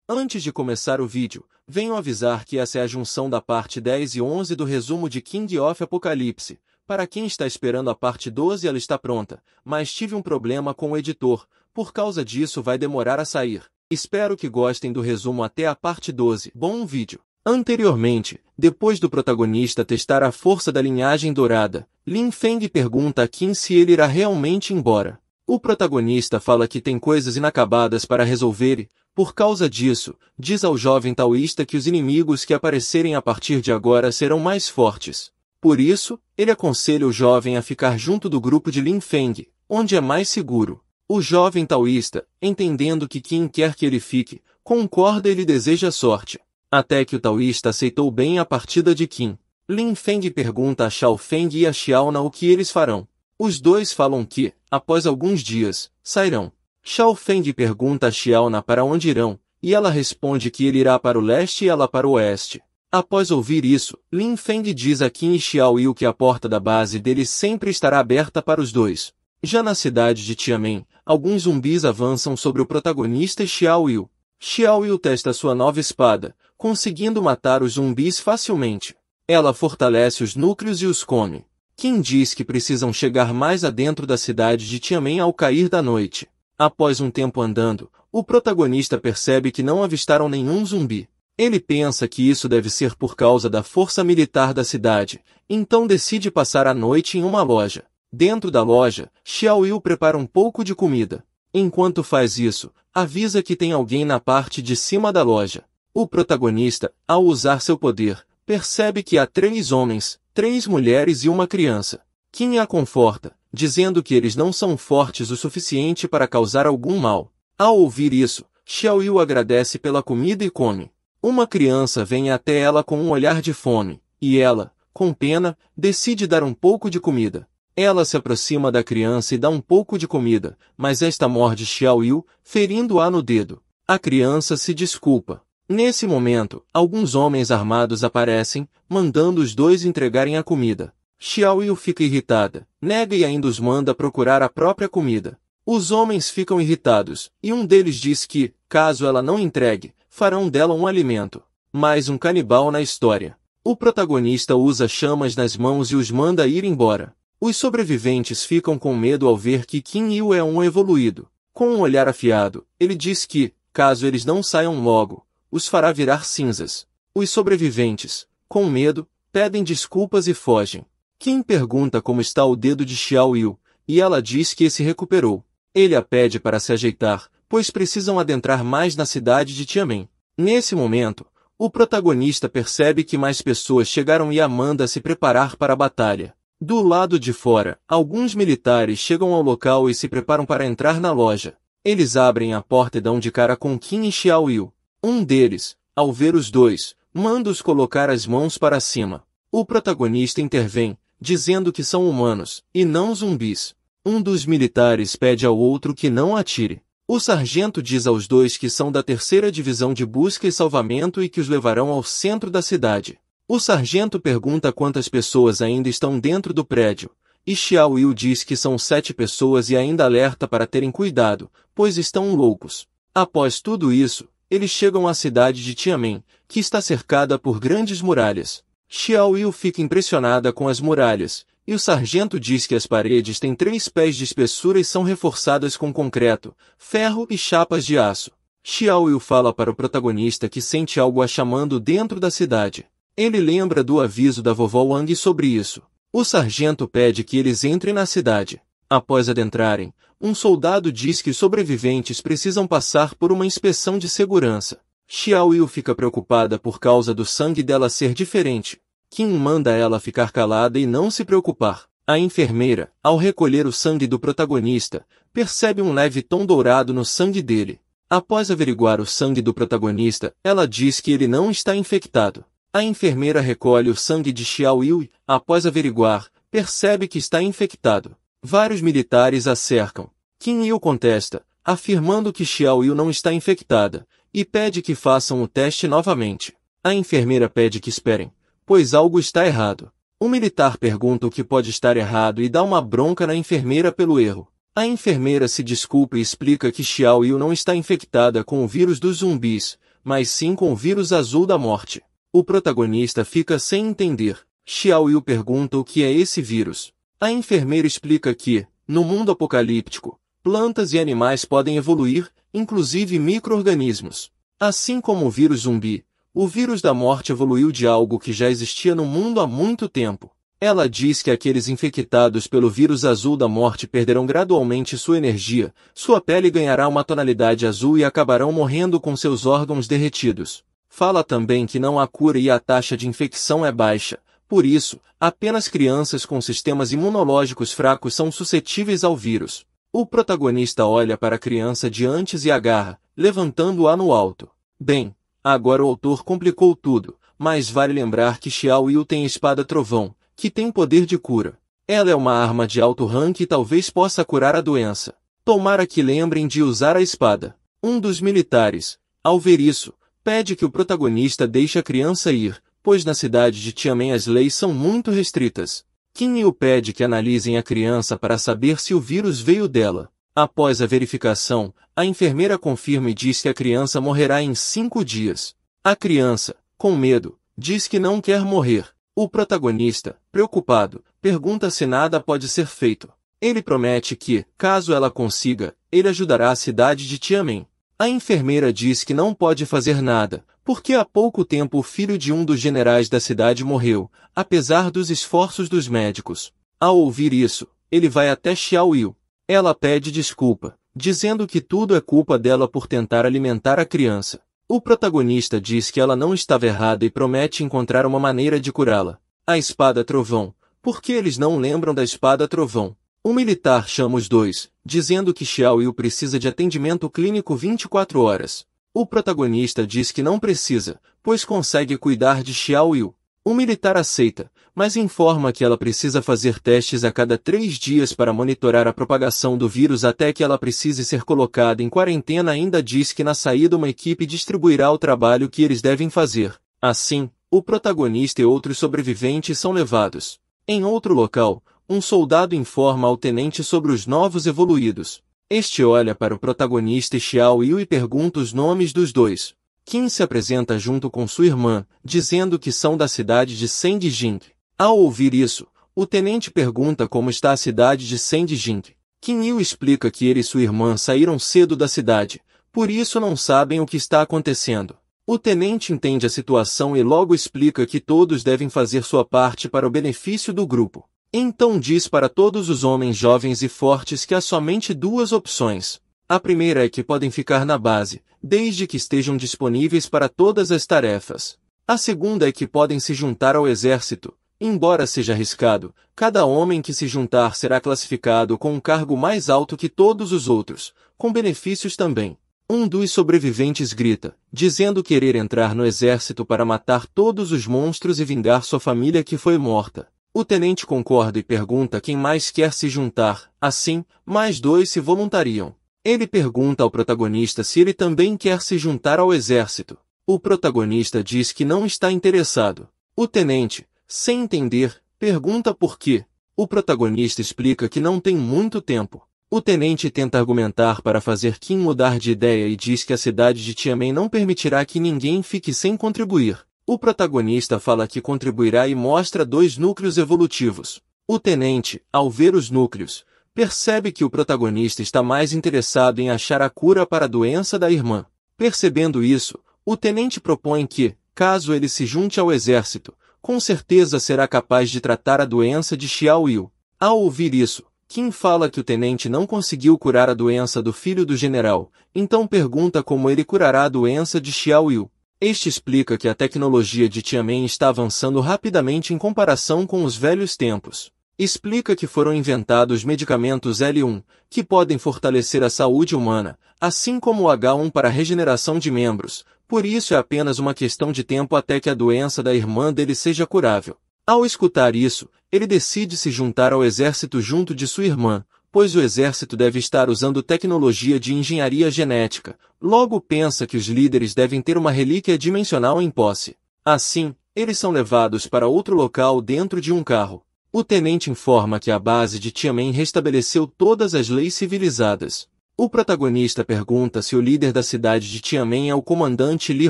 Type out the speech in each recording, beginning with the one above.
Antes de começar o vídeo, venho avisar que essa é a junção da parte 10 e 11 do resumo de King of Apocalipse. Para quem está esperando a parte 12, ela está pronta, mas tive um problema com o editor, por causa disso vai demorar a sair. Espero que gostem do resumo até a parte 12. Bom vídeo! Anteriormente, depois do protagonista testar a força da linhagem dourada, Lin Feng pergunta a Qin se ele irá realmente embora. O protagonista fala que tem coisas inacabadas para resolver e, por causa disso, diz ao jovem taoísta que os inimigos que aparecerem a partir de agora serão mais fortes. Por isso, ele aconselha o jovem a ficar junto do grupo de Lin Feng, onde é mais seguro. O jovem taoísta, entendendo que Qin quer que ele fique, concorda e lhe deseja sorte. Até que o taoísta aceitou bem a partida de Qin. Lin Feng pergunta a Xiao Feng e a Xiaona o que eles farão. Os dois falam que, após alguns dias, sairão. Xiao Feng pergunta a Xiaona para onde irão, e ela responde que ele irá para o leste e ela para o oeste. Após ouvir isso, Lin Feng diz a Qin e Xiao Yu que a porta da base deles sempre estará aberta para os dois. Já na cidade de Tianmen, alguns zumbis avançam sobre o protagonista e Xiao Yu. Xiao Yu testa sua nova espada, conseguindo matar os zumbis facilmente. Ela fortalece os núcleos e os come. Qin diz que precisam chegar mais adentro da cidade de Tianmen ao cair da noite. Após um tempo andando, o protagonista percebe que não avistaram nenhum zumbi. Ele pensa que isso deve ser por causa da força militar da cidade, então decide passar a noite em uma loja. Dentro da loja, Xiao Yu prepara um pouco de comida. Enquanto faz isso, avisa que tem alguém na parte de cima da loja. O protagonista, ao usar seu poder, percebe que há 3 homens, 3 mulheres e uma criança. Qin a conforta, dizendo que eles não são fortes o suficiente para causar algum mal. Ao ouvir isso, Xiao Yu agradece pela comida e come. Uma criança vem até ela com um olhar de fome, e ela, com pena, decide dar um pouco de comida. Ela se aproxima da criança e dá um pouco de comida, mas esta morde Xiao Yu, ferindo-a no dedo. A criança se desculpa. Nesse momento, alguns homens armados aparecem, mandando os dois entregarem a comida. Xiao Yu fica irritada, nega e ainda os manda procurar a própria comida. Os homens ficam irritados, e um deles diz que, caso ela não entregue, farão dela um alimento. Mais um canibal na história. O protagonista usa chamas nas mãos e os manda ir embora. Os sobreviventes ficam com medo ao ver que Qin Yu é um evoluído. Com um olhar afiado, ele diz que, caso eles não saiam logo, os fará virar cinzas. Os sobreviventes, com medo, pedem desculpas e fogem. Qin pergunta como está o dedo de Xiao Yu, e ela diz que se recuperou. Ele a pede para se ajeitar, pois precisam adentrar mais na cidade de Tianmen. Nesse momento, o protagonista percebe que mais pessoas chegaram e a manda se preparar para a batalha. Do lado de fora, alguns militares chegam ao local e se preparam para entrar na loja. Eles abrem a porta e dão de cara com Qin e Xiao Yu. Um deles, ao ver os dois, manda-os colocar as mãos para cima. O protagonista intervém, dizendo que são humanos, e não zumbis. Um dos militares pede ao outro que não atire. O sargento diz aos dois que são da 3ª Divisão de Busca e Salvamento e que os levarão ao centro da cidade. O sargento pergunta quantas pessoas ainda estão dentro do prédio, e Xiao Yu diz que são 7 pessoas e ainda alerta para terem cuidado, pois estão loucos. Após tudo isso, eles chegam à cidade de Tianmen, que está cercada por grandes muralhas. Xiao Yu fica impressionada com as muralhas, e o sargento diz que as paredes têm 3 pés de espessura e são reforçadas com concreto, ferro e chapas de aço. Xiao Yu fala para o protagonista que sente algo a chamando dentro da cidade. Ele lembra do aviso da vovó Wang sobre isso. O sargento pede que eles entrem na cidade. Após adentrarem, um soldado diz que os sobreviventes precisam passar por uma inspeção de segurança. Xiao Yu fica preocupada por causa do sangue dela ser diferente. Qin manda ela ficar calada e não se preocupar. A enfermeira, ao recolher o sangue do protagonista, percebe um leve tom dourado no sangue dele. Após averiguar o sangue do protagonista, ela diz que ele não está infectado. A enfermeira recolhe o sangue de Xiao Yu e, após averiguar, percebe que está infectado. Vários militares a cercam. Qin Yu contesta, afirmando que Xiao Yu não está infectada, e pede que façam o teste novamente. A enfermeira pede que esperem, pois algo está errado. O militar pergunta o que pode estar errado e dá uma bronca na enfermeira pelo erro. A enfermeira se desculpa e explica que Xiao Yu não está infectada com o vírus dos zumbis, mas sim com o vírus azul da morte. O protagonista fica sem entender. Xiao Yu pergunta o que é esse vírus. A enfermeira explica que, no mundo apocalíptico, plantas e animais podem evoluir, inclusive micro-organismos. Assim como o vírus zumbi, o vírus da morte evoluiu de algo que já existia no mundo há muito tempo. Ela diz que aqueles infectados pelo vírus azul da morte perderão gradualmente sua energia, sua pele ganhará uma tonalidade azul e acabarão morrendo com seus órgãos derretidos. Fala também que não há cura e a taxa de infecção é baixa. Por isso, apenas crianças com sistemas imunológicos fracos são suscetíveis ao vírus. O protagonista olha para a criança de antes e agarra, levantando-a no alto. Bem, agora o autor complicou tudo, mas vale lembrar que Xiao Yu tem a espada trovão, que tem poder de cura. Ela é uma arma de alto rank e talvez possa curar a doença. Tomara que lembrem de usar a espada. Um dos militares, ao ver isso, pede que o protagonista deixe a criança ir, pois na cidade de Tianmen as leis são muito restritas. Qin Yu pede que analisem a criança para saber se o vírus veio dela. Após a verificação, a enfermeira confirma e diz que a criança morrerá em 5 dias. A criança, com medo, diz que não quer morrer. O protagonista, preocupado, pergunta se nada pode ser feito. Ele promete que, caso ela consiga, ele ajudará a cidade de Tianmen. A enfermeira diz que não pode fazer nada, porque há pouco tempo o filho de um dos generais da cidade morreu, apesar dos esforços dos médicos. Ao ouvir isso, ele vai até Xiao Yu. Ela pede desculpa, dizendo que tudo é culpa dela por tentar alimentar a criança. O protagonista diz que ela não estava errada e promete encontrar uma maneira de curá-la. A espada trovão. Por que eles não lembram da espada trovão? O militar chama os dois, dizendo que Xiao Yu precisa de atendimento clínico 24 horas. O protagonista diz que não precisa, pois consegue cuidar de Xiao Yu. O militar aceita, mas informa que ela precisa fazer testes a cada 3 dias para monitorar a propagação do vírus até que ela precise ser colocada em quarentena. Ainda diz que na saída uma equipe distribuirá o trabalho que eles devem fazer. Assim, o protagonista e outros sobreviventes são levados. Em outro local, um soldado informa ao tenente sobre os novos evoluídos. Este olha para o protagonista e Xiao Yu e pergunta os nomes dos dois. Qin se apresenta junto com sua irmã, dizendo que são da cidade de Sendijing. Ao ouvir isso, o tenente pergunta como está a cidade de Sendijing. Qin Yu explica que ele e sua irmã saíram cedo da cidade, por isso não sabem o que está acontecendo. O tenente entende a situação e logo explica que todos devem fazer sua parte para o benefício do grupo. Então diz para todos os homens jovens e fortes que há somente 2 opções. A primeira é que podem ficar na base, desde que estejam disponíveis para todas as tarefas. A segunda é que podem se juntar ao exército. Embora seja arriscado, cada homem que se juntar será classificado com um cargo mais alto que todos os outros, com benefícios também. Um dos sobreviventes grita, dizendo querer entrar no exército para matar todos os monstros e vingar sua família que foi morta. O tenente concorda e pergunta quem mais quer se juntar, assim, mais 2 se voluntariam. Ele pergunta ao protagonista se ele também quer se juntar ao exército. O protagonista diz que não está interessado. O tenente, sem entender, pergunta por quê. O protagonista explica que não tem muito tempo. O tenente tenta argumentar para fazer Qin mudar de ideia e diz que a cidade de Tianmen não permitirá que ninguém fique sem contribuir. O protagonista fala que contribuirá e mostra 2 núcleos evolutivos. O tenente, ao ver os núcleos, percebe que o protagonista está mais interessado em achar a cura para a doença da irmã. Percebendo isso, o tenente propõe que, caso ele se junte ao exército, com certeza será capaz de tratar a doença de Xiao Yu. Ao ouvir isso, Qin fala que o tenente não conseguiu curar a doença do filho do general, então pergunta como ele curará a doença de Xiao Yu. Este explica que a tecnologia de Tianmen está avançando rapidamente em comparação com os velhos tempos. Explica que foram inventados medicamentos L1, que podem fortalecer a saúde humana, assim como o H1 para a regeneração de membros, por isso é apenas uma questão de tempo até que a doença da irmã dele seja curável. Ao escutar isso, ele decide se juntar ao exército junto de sua irmã, pois o exército deve estar usando tecnologia de engenharia genética, logo pensa que os líderes devem ter uma relíquia dimensional em posse. Assim, eles são levados para outro local dentro de um carro. O tenente informa que a base de Tianmen restabeleceu todas as leis civilizadas. O protagonista pergunta se o líder da cidade de Tianmen é o comandante Li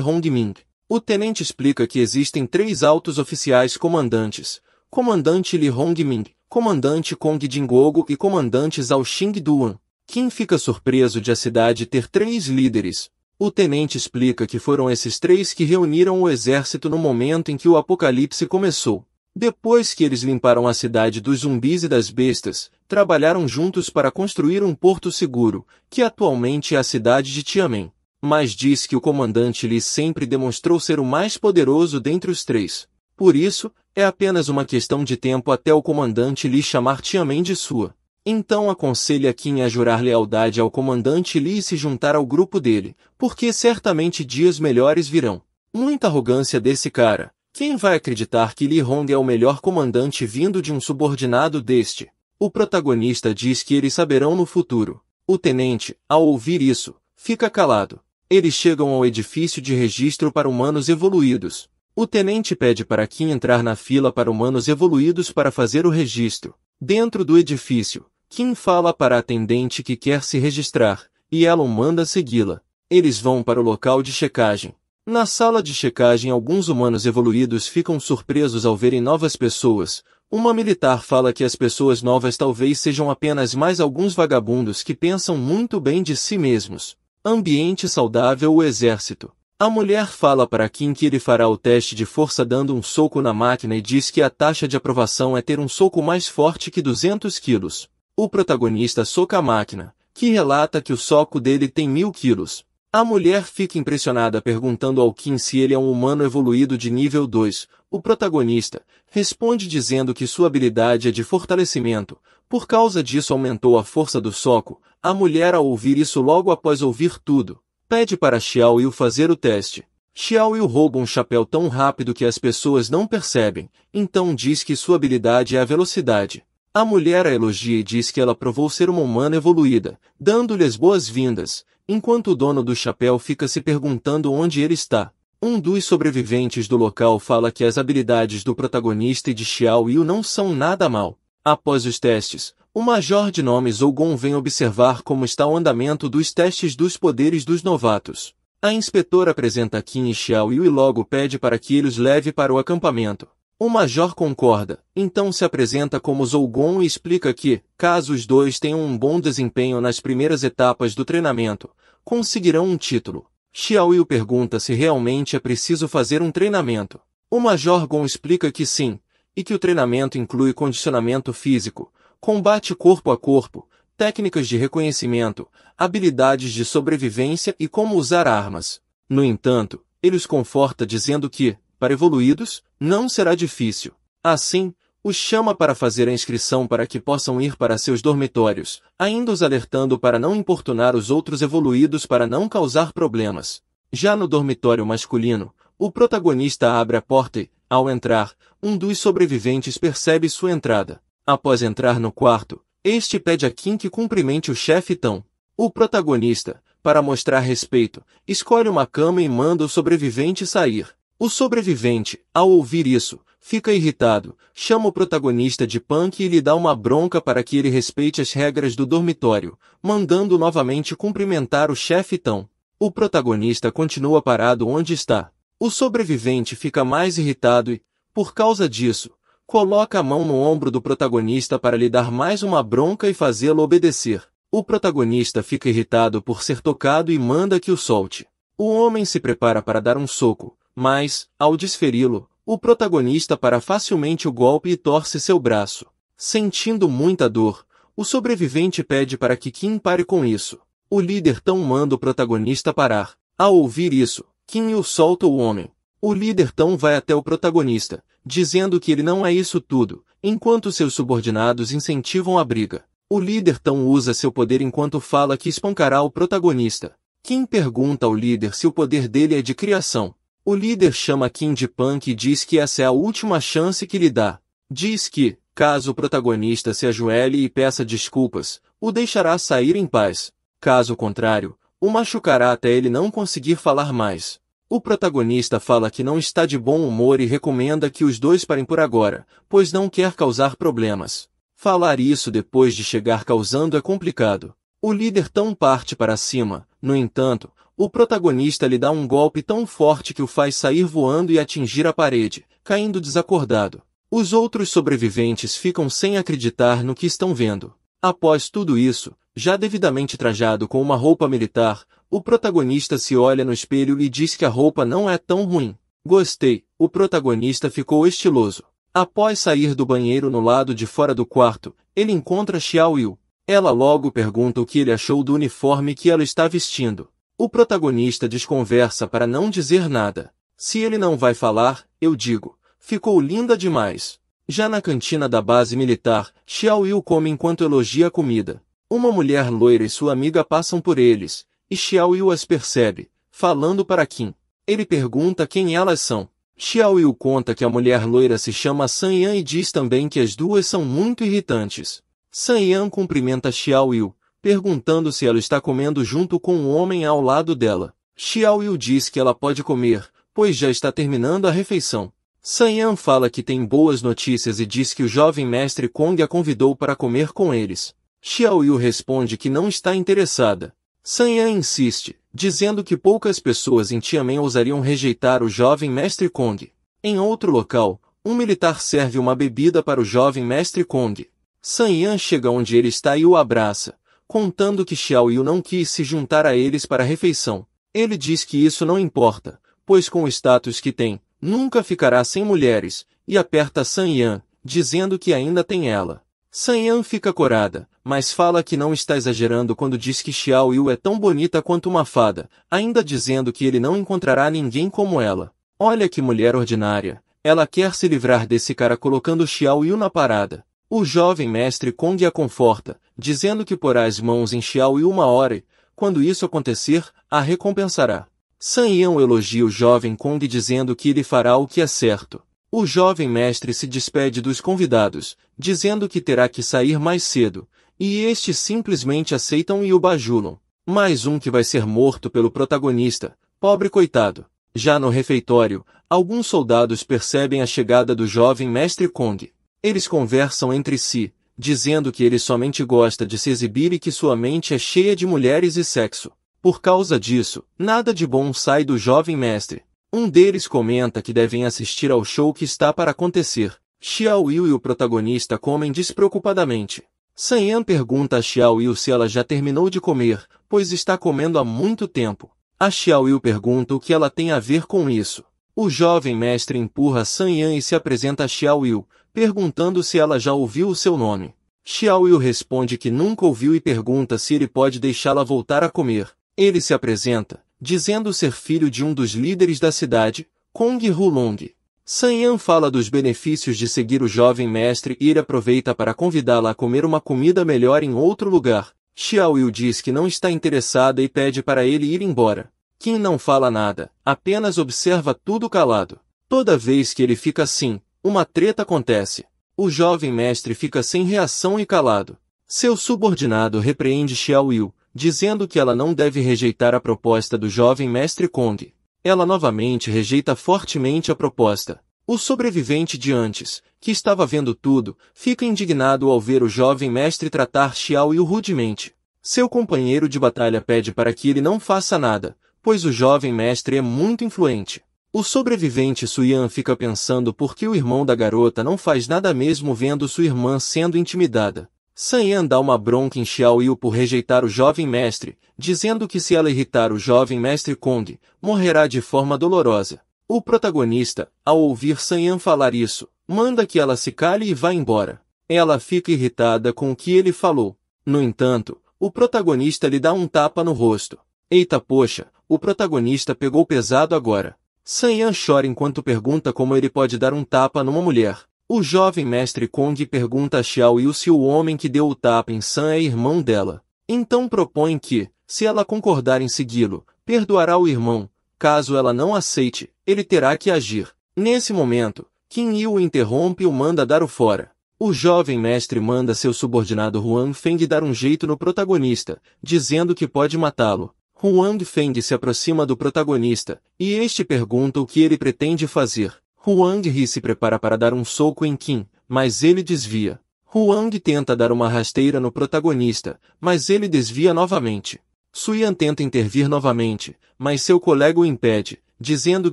Hongming. O tenente explica que existem 3 altos oficiais comandantes: comandante Li Hongming, comandante Kong Jingogo e comandante Zhao Xingduan. Qin fica surpreso de a cidade ter 3 líderes. O tenente explica que foram esses 3 que reuniram o exército no momento em que o apocalipse começou. Depois que eles limparam a cidade dos zumbis e das bestas, trabalharam juntos para construir um porto seguro, que atualmente é a cidade de Tianmen. Mas diz que o comandante Li sempre demonstrou ser o mais poderoso dentre os 3. Por isso, é apenas uma questão de tempo até o comandante Li chamar Tianmen de sua. Então aconselha Qin a jurar lealdade ao comandante Li e se juntar ao grupo dele, porque certamente dias melhores virão. Muita arrogância desse cara. Quem vai acreditar que Li Hong é o melhor comandante vindo de um subordinado deste? O protagonista diz que eles saberão no futuro. O tenente, ao ouvir isso, fica calado. Eles chegam ao edifício de registro para humanos evoluídos. O tenente pede para Qin entrar na fila para humanos evoluídos para fazer o registro. Dentro do edifício, Qin fala para a atendente que quer se registrar, e ela o manda segui-la. Eles vão para o local de checagem. Na sala de checagem, alguns humanos evoluídos ficam surpresos ao verem novas pessoas. Uma militar fala que as pessoas novas talvez sejam apenas mais alguns vagabundos que pensam muito bem de si mesmos. Ambiente saudável. O exército. A mulher fala para Qin que ele fará o teste de força dando um soco na máquina e diz que a taxa de aprovação é ter um soco mais forte que 200 quilos. O protagonista soca a máquina, que relata que o soco dele tem 1000 quilos. A mulher fica impressionada perguntando ao Qin se ele é um humano evoluído de nível 2. O protagonista responde dizendo que sua habilidade é de fortalecimento. Por causa disso aumentou a força do soco. A mulher, ao ouvir isso logo após ouvir tudo, pede para Xiao Yu fazer o teste. Xiao Yu rouba um chapéu tão rápido que as pessoas não percebem, então diz que sua habilidade é a velocidade. A mulher a elogia e diz que ela provou ser uma humana evoluída, dando-lhe as boas-vindas, enquanto o dono do chapéu fica se perguntando onde ele está. Um dos sobreviventes do local fala que as habilidades do protagonista e de Xiao Yu não são nada mal. Após os testes, o major de nome Zhou Gong vem observar como está o andamento dos testes dos poderes dos novatos. A inspetora apresenta Qin e Xiao Yu e logo pede para que ele os leve para o acampamento. O major concorda, então se apresenta como Zhou Gong e explica que, caso os dois tenham um bom desempenho nas primeiras etapas do treinamento, conseguirão um título. Xiao Yu pergunta se realmente é preciso fazer um treinamento. O major Gong explica que sim, e que o treinamento inclui condicionamento físico, combate corpo a corpo, técnicas de reconhecimento, habilidades de sobrevivência e como usar armas. No entanto, ele os conforta dizendo que, para evoluídos, não será difícil. Assim, os chama para fazer a inscrição para que possam ir para seus dormitórios, ainda os alertando para não importunar os outros evoluídos para não causar problemas. Já no dormitório masculino, o protagonista abre a porta e, ao entrar, um dos sobreviventes percebe sua entrada. Após entrar no quarto, este pede a Qin que cumprimente o chefe Tão. O protagonista, para mostrar respeito, escolhe uma cama e manda o sobrevivente sair. O sobrevivente, ao ouvir isso, fica irritado, chama o protagonista de punk e lhe dá uma bronca para que ele respeite as regras do dormitório, mandando novamente cumprimentar o chefe Tão. O protagonista continua parado onde está. O sobrevivente fica mais irritado e, por causa disso, coloca a mão no ombro do protagonista para lhe dar mais uma bronca e fazê-lo obedecer. O protagonista fica irritado por ser tocado e manda que o solte. O homem se prepara para dar um soco, mas, ao desferi-lo, o protagonista para facilmente o golpe e torce seu braço. Sentindo muita dor, o sobrevivente pede para que Qin pare com isso. O líder Tão manda o protagonista parar. Ao ouvir isso, Qin o solta o homem. O líder Tão vai até o protagonista, dizendo que ele não é isso tudo, enquanto seus subordinados incentivam a briga. O líder Tão usa seu poder enquanto fala que espancará o protagonista. Qin pergunta ao líder se o poder dele é de criação. O líder chama Qin de punk e diz que essa é a última chance que lhe dá. Diz que, caso o protagonista se ajoelhe e peça desculpas, o deixará sair em paz. Caso contrário, o machucará até ele não conseguir falar mais. O protagonista fala que não está de bom humor e recomenda que os dois parem por agora, pois não quer causar problemas. Falar isso depois de chegar causando é complicado. O líder tão parte para cima, no entanto, o protagonista lhe dá um golpe tão forte que o faz sair voando e atingir a parede, caindo desacordado. Os outros sobreviventes ficam sem acreditar no que estão vendo. Após tudo isso, já devidamente trajado com uma roupa militar, o protagonista se olha no espelho e diz que a roupa não é tão ruim. Gostei, o protagonista ficou estiloso. Após sair do banheiro no lado de fora do quarto, ele encontra Xiao Yu. Ela logo pergunta o que ele achou do uniforme que ela está vestindo. O protagonista desconversa para não dizer nada. Se ele não vai falar, eu digo, ficou linda demais. Já na cantina da base militar, Xiao Yu come enquanto elogia a comida. Uma mulher loira e sua amiga passam por eles, e Xiao Yu as percebe, falando para Qin. Ele pergunta quem elas são. Xiao Yu conta que a mulher loira se chama San Yan e diz também que as duas são muito irritantes. San Yan cumprimenta Xiao Yu, perguntando se ela está comendo junto com um homem ao lado dela. Xiao Yu diz que ela pode comer, pois já está terminando a refeição. San Yan fala que tem boas notícias e diz que o jovem mestre Kong a convidou para comer com eles. Xiao Yu responde que não está interessada. San Yan insiste, dizendo que poucas pessoas em Tianmen ousariam rejeitar o jovem mestre Kong. Em outro local, um militar serve uma bebida para o jovem mestre Kong. San Yan chega onde ele está e o abraça, contando que Xiao Yu não quis se juntar a eles para a refeição. Ele diz que isso não importa, pois com o status que tem, nunca ficará sem mulheres, e aperta San Yan, dizendo que ainda tem ela. San Yan fica corada, mas fala que não está exagerando quando diz que Xiao Yu é tão bonita quanto uma fada, ainda dizendo que ele não encontrará ninguém como ela. Olha que mulher ordinária, ela quer se livrar desse cara colocando Xiao Yu na parada. O jovem mestre Kong a conforta, dizendo que porá as mãos em Xiao Yu uma hora e, quando isso acontecer, a recompensará. San Yan elogia o jovem Kong dizendo que ele fará o que é certo. O jovem mestre se despede dos convidados, dizendo que terá que sair mais cedo, e estes simplesmente aceitam e o bajulam. Mais um que vai ser morto pelo protagonista, pobre coitado. Já no refeitório, alguns soldados percebem a chegada do jovem mestre Kong. Eles conversam entre si, dizendo que ele somente gosta de se exibir e que sua mente é cheia de mulheres e sexo. Por causa disso, nada de bom sai do jovem mestre. Um deles comenta que devem assistir ao show que está para acontecer. Xiao Yu e o protagonista comem despreocupadamente. San Yan pergunta a Xiao Yu se ela já terminou de comer, pois está comendo há muito tempo. A Xiao Yu pergunta o que ela tem a ver com isso. O jovem mestre empurra San Yan e se apresenta a Xiao Yu, perguntando se ela já ouviu o seu nome. Xiao Yu responde que nunca ouviu e pergunta se ele pode deixá-la voltar a comer. Ele se apresenta, dizendo ser filho de um dos líderes da cidade, Kong Hulong. San Yan fala dos benefícios de seguir o jovem mestre e ele aproveita para convidá-la a comer uma comida melhor em outro lugar. Xiao Yu diz que não está interessada e pede para ele ir embora. Qin não fala nada, apenas observa tudo calado. Toda vez que ele fica assim, uma treta acontece. O jovem mestre fica sem reação e calado. Seu subordinado repreende Xiao Yu, dizendo que ela não deve rejeitar a proposta do jovem mestre Kong. Ela novamente rejeita fortemente a proposta. O sobrevivente de antes, que estava vendo tudo, fica indignado ao ver o jovem mestre tratar Xiao Yu rudemente. Seu companheiro de batalha pede para que ele não faça nada, pois o jovem mestre é muito influente. O sobrevivente Suyan fica pensando por que o irmão da garota não faz nada mesmo vendo sua irmã sendo intimidada. San Yan dá uma bronca em Xiao Yu por rejeitar o jovem mestre, dizendo que se ela irritar o jovem mestre Kong, morrerá de forma dolorosa. O protagonista, ao ouvir San Yan falar isso, manda que ela se cale e vá embora. Ela fica irritada com o que ele falou. No entanto, o protagonista lhe dá um tapa no rosto. Eita poxa, o protagonista pegou pesado agora. San Yan chora enquanto pergunta como ele pode dar um tapa numa mulher. O jovem mestre Kong pergunta a Xiao Yu se o homem que deu o tapa em San é irmão dela. Então propõe que, se ela concordar em segui-lo, perdoará o irmão. Caso ela não aceite, ele terá que agir. Nesse momento, Qin Yi o interrompe e o manda dar o fora. O jovem mestre manda seu subordinado Huang Feng dar um jeito no protagonista, dizendo que pode matá-lo. Huang Feng se aproxima do protagonista, e este pergunta o que ele pretende fazer. Huang ri e se prepara para dar um soco em Qin, mas ele desvia. Huang tenta dar uma rasteira no protagonista, mas ele desvia novamente. Suyan tenta intervir novamente, mas seu colega o impede, dizendo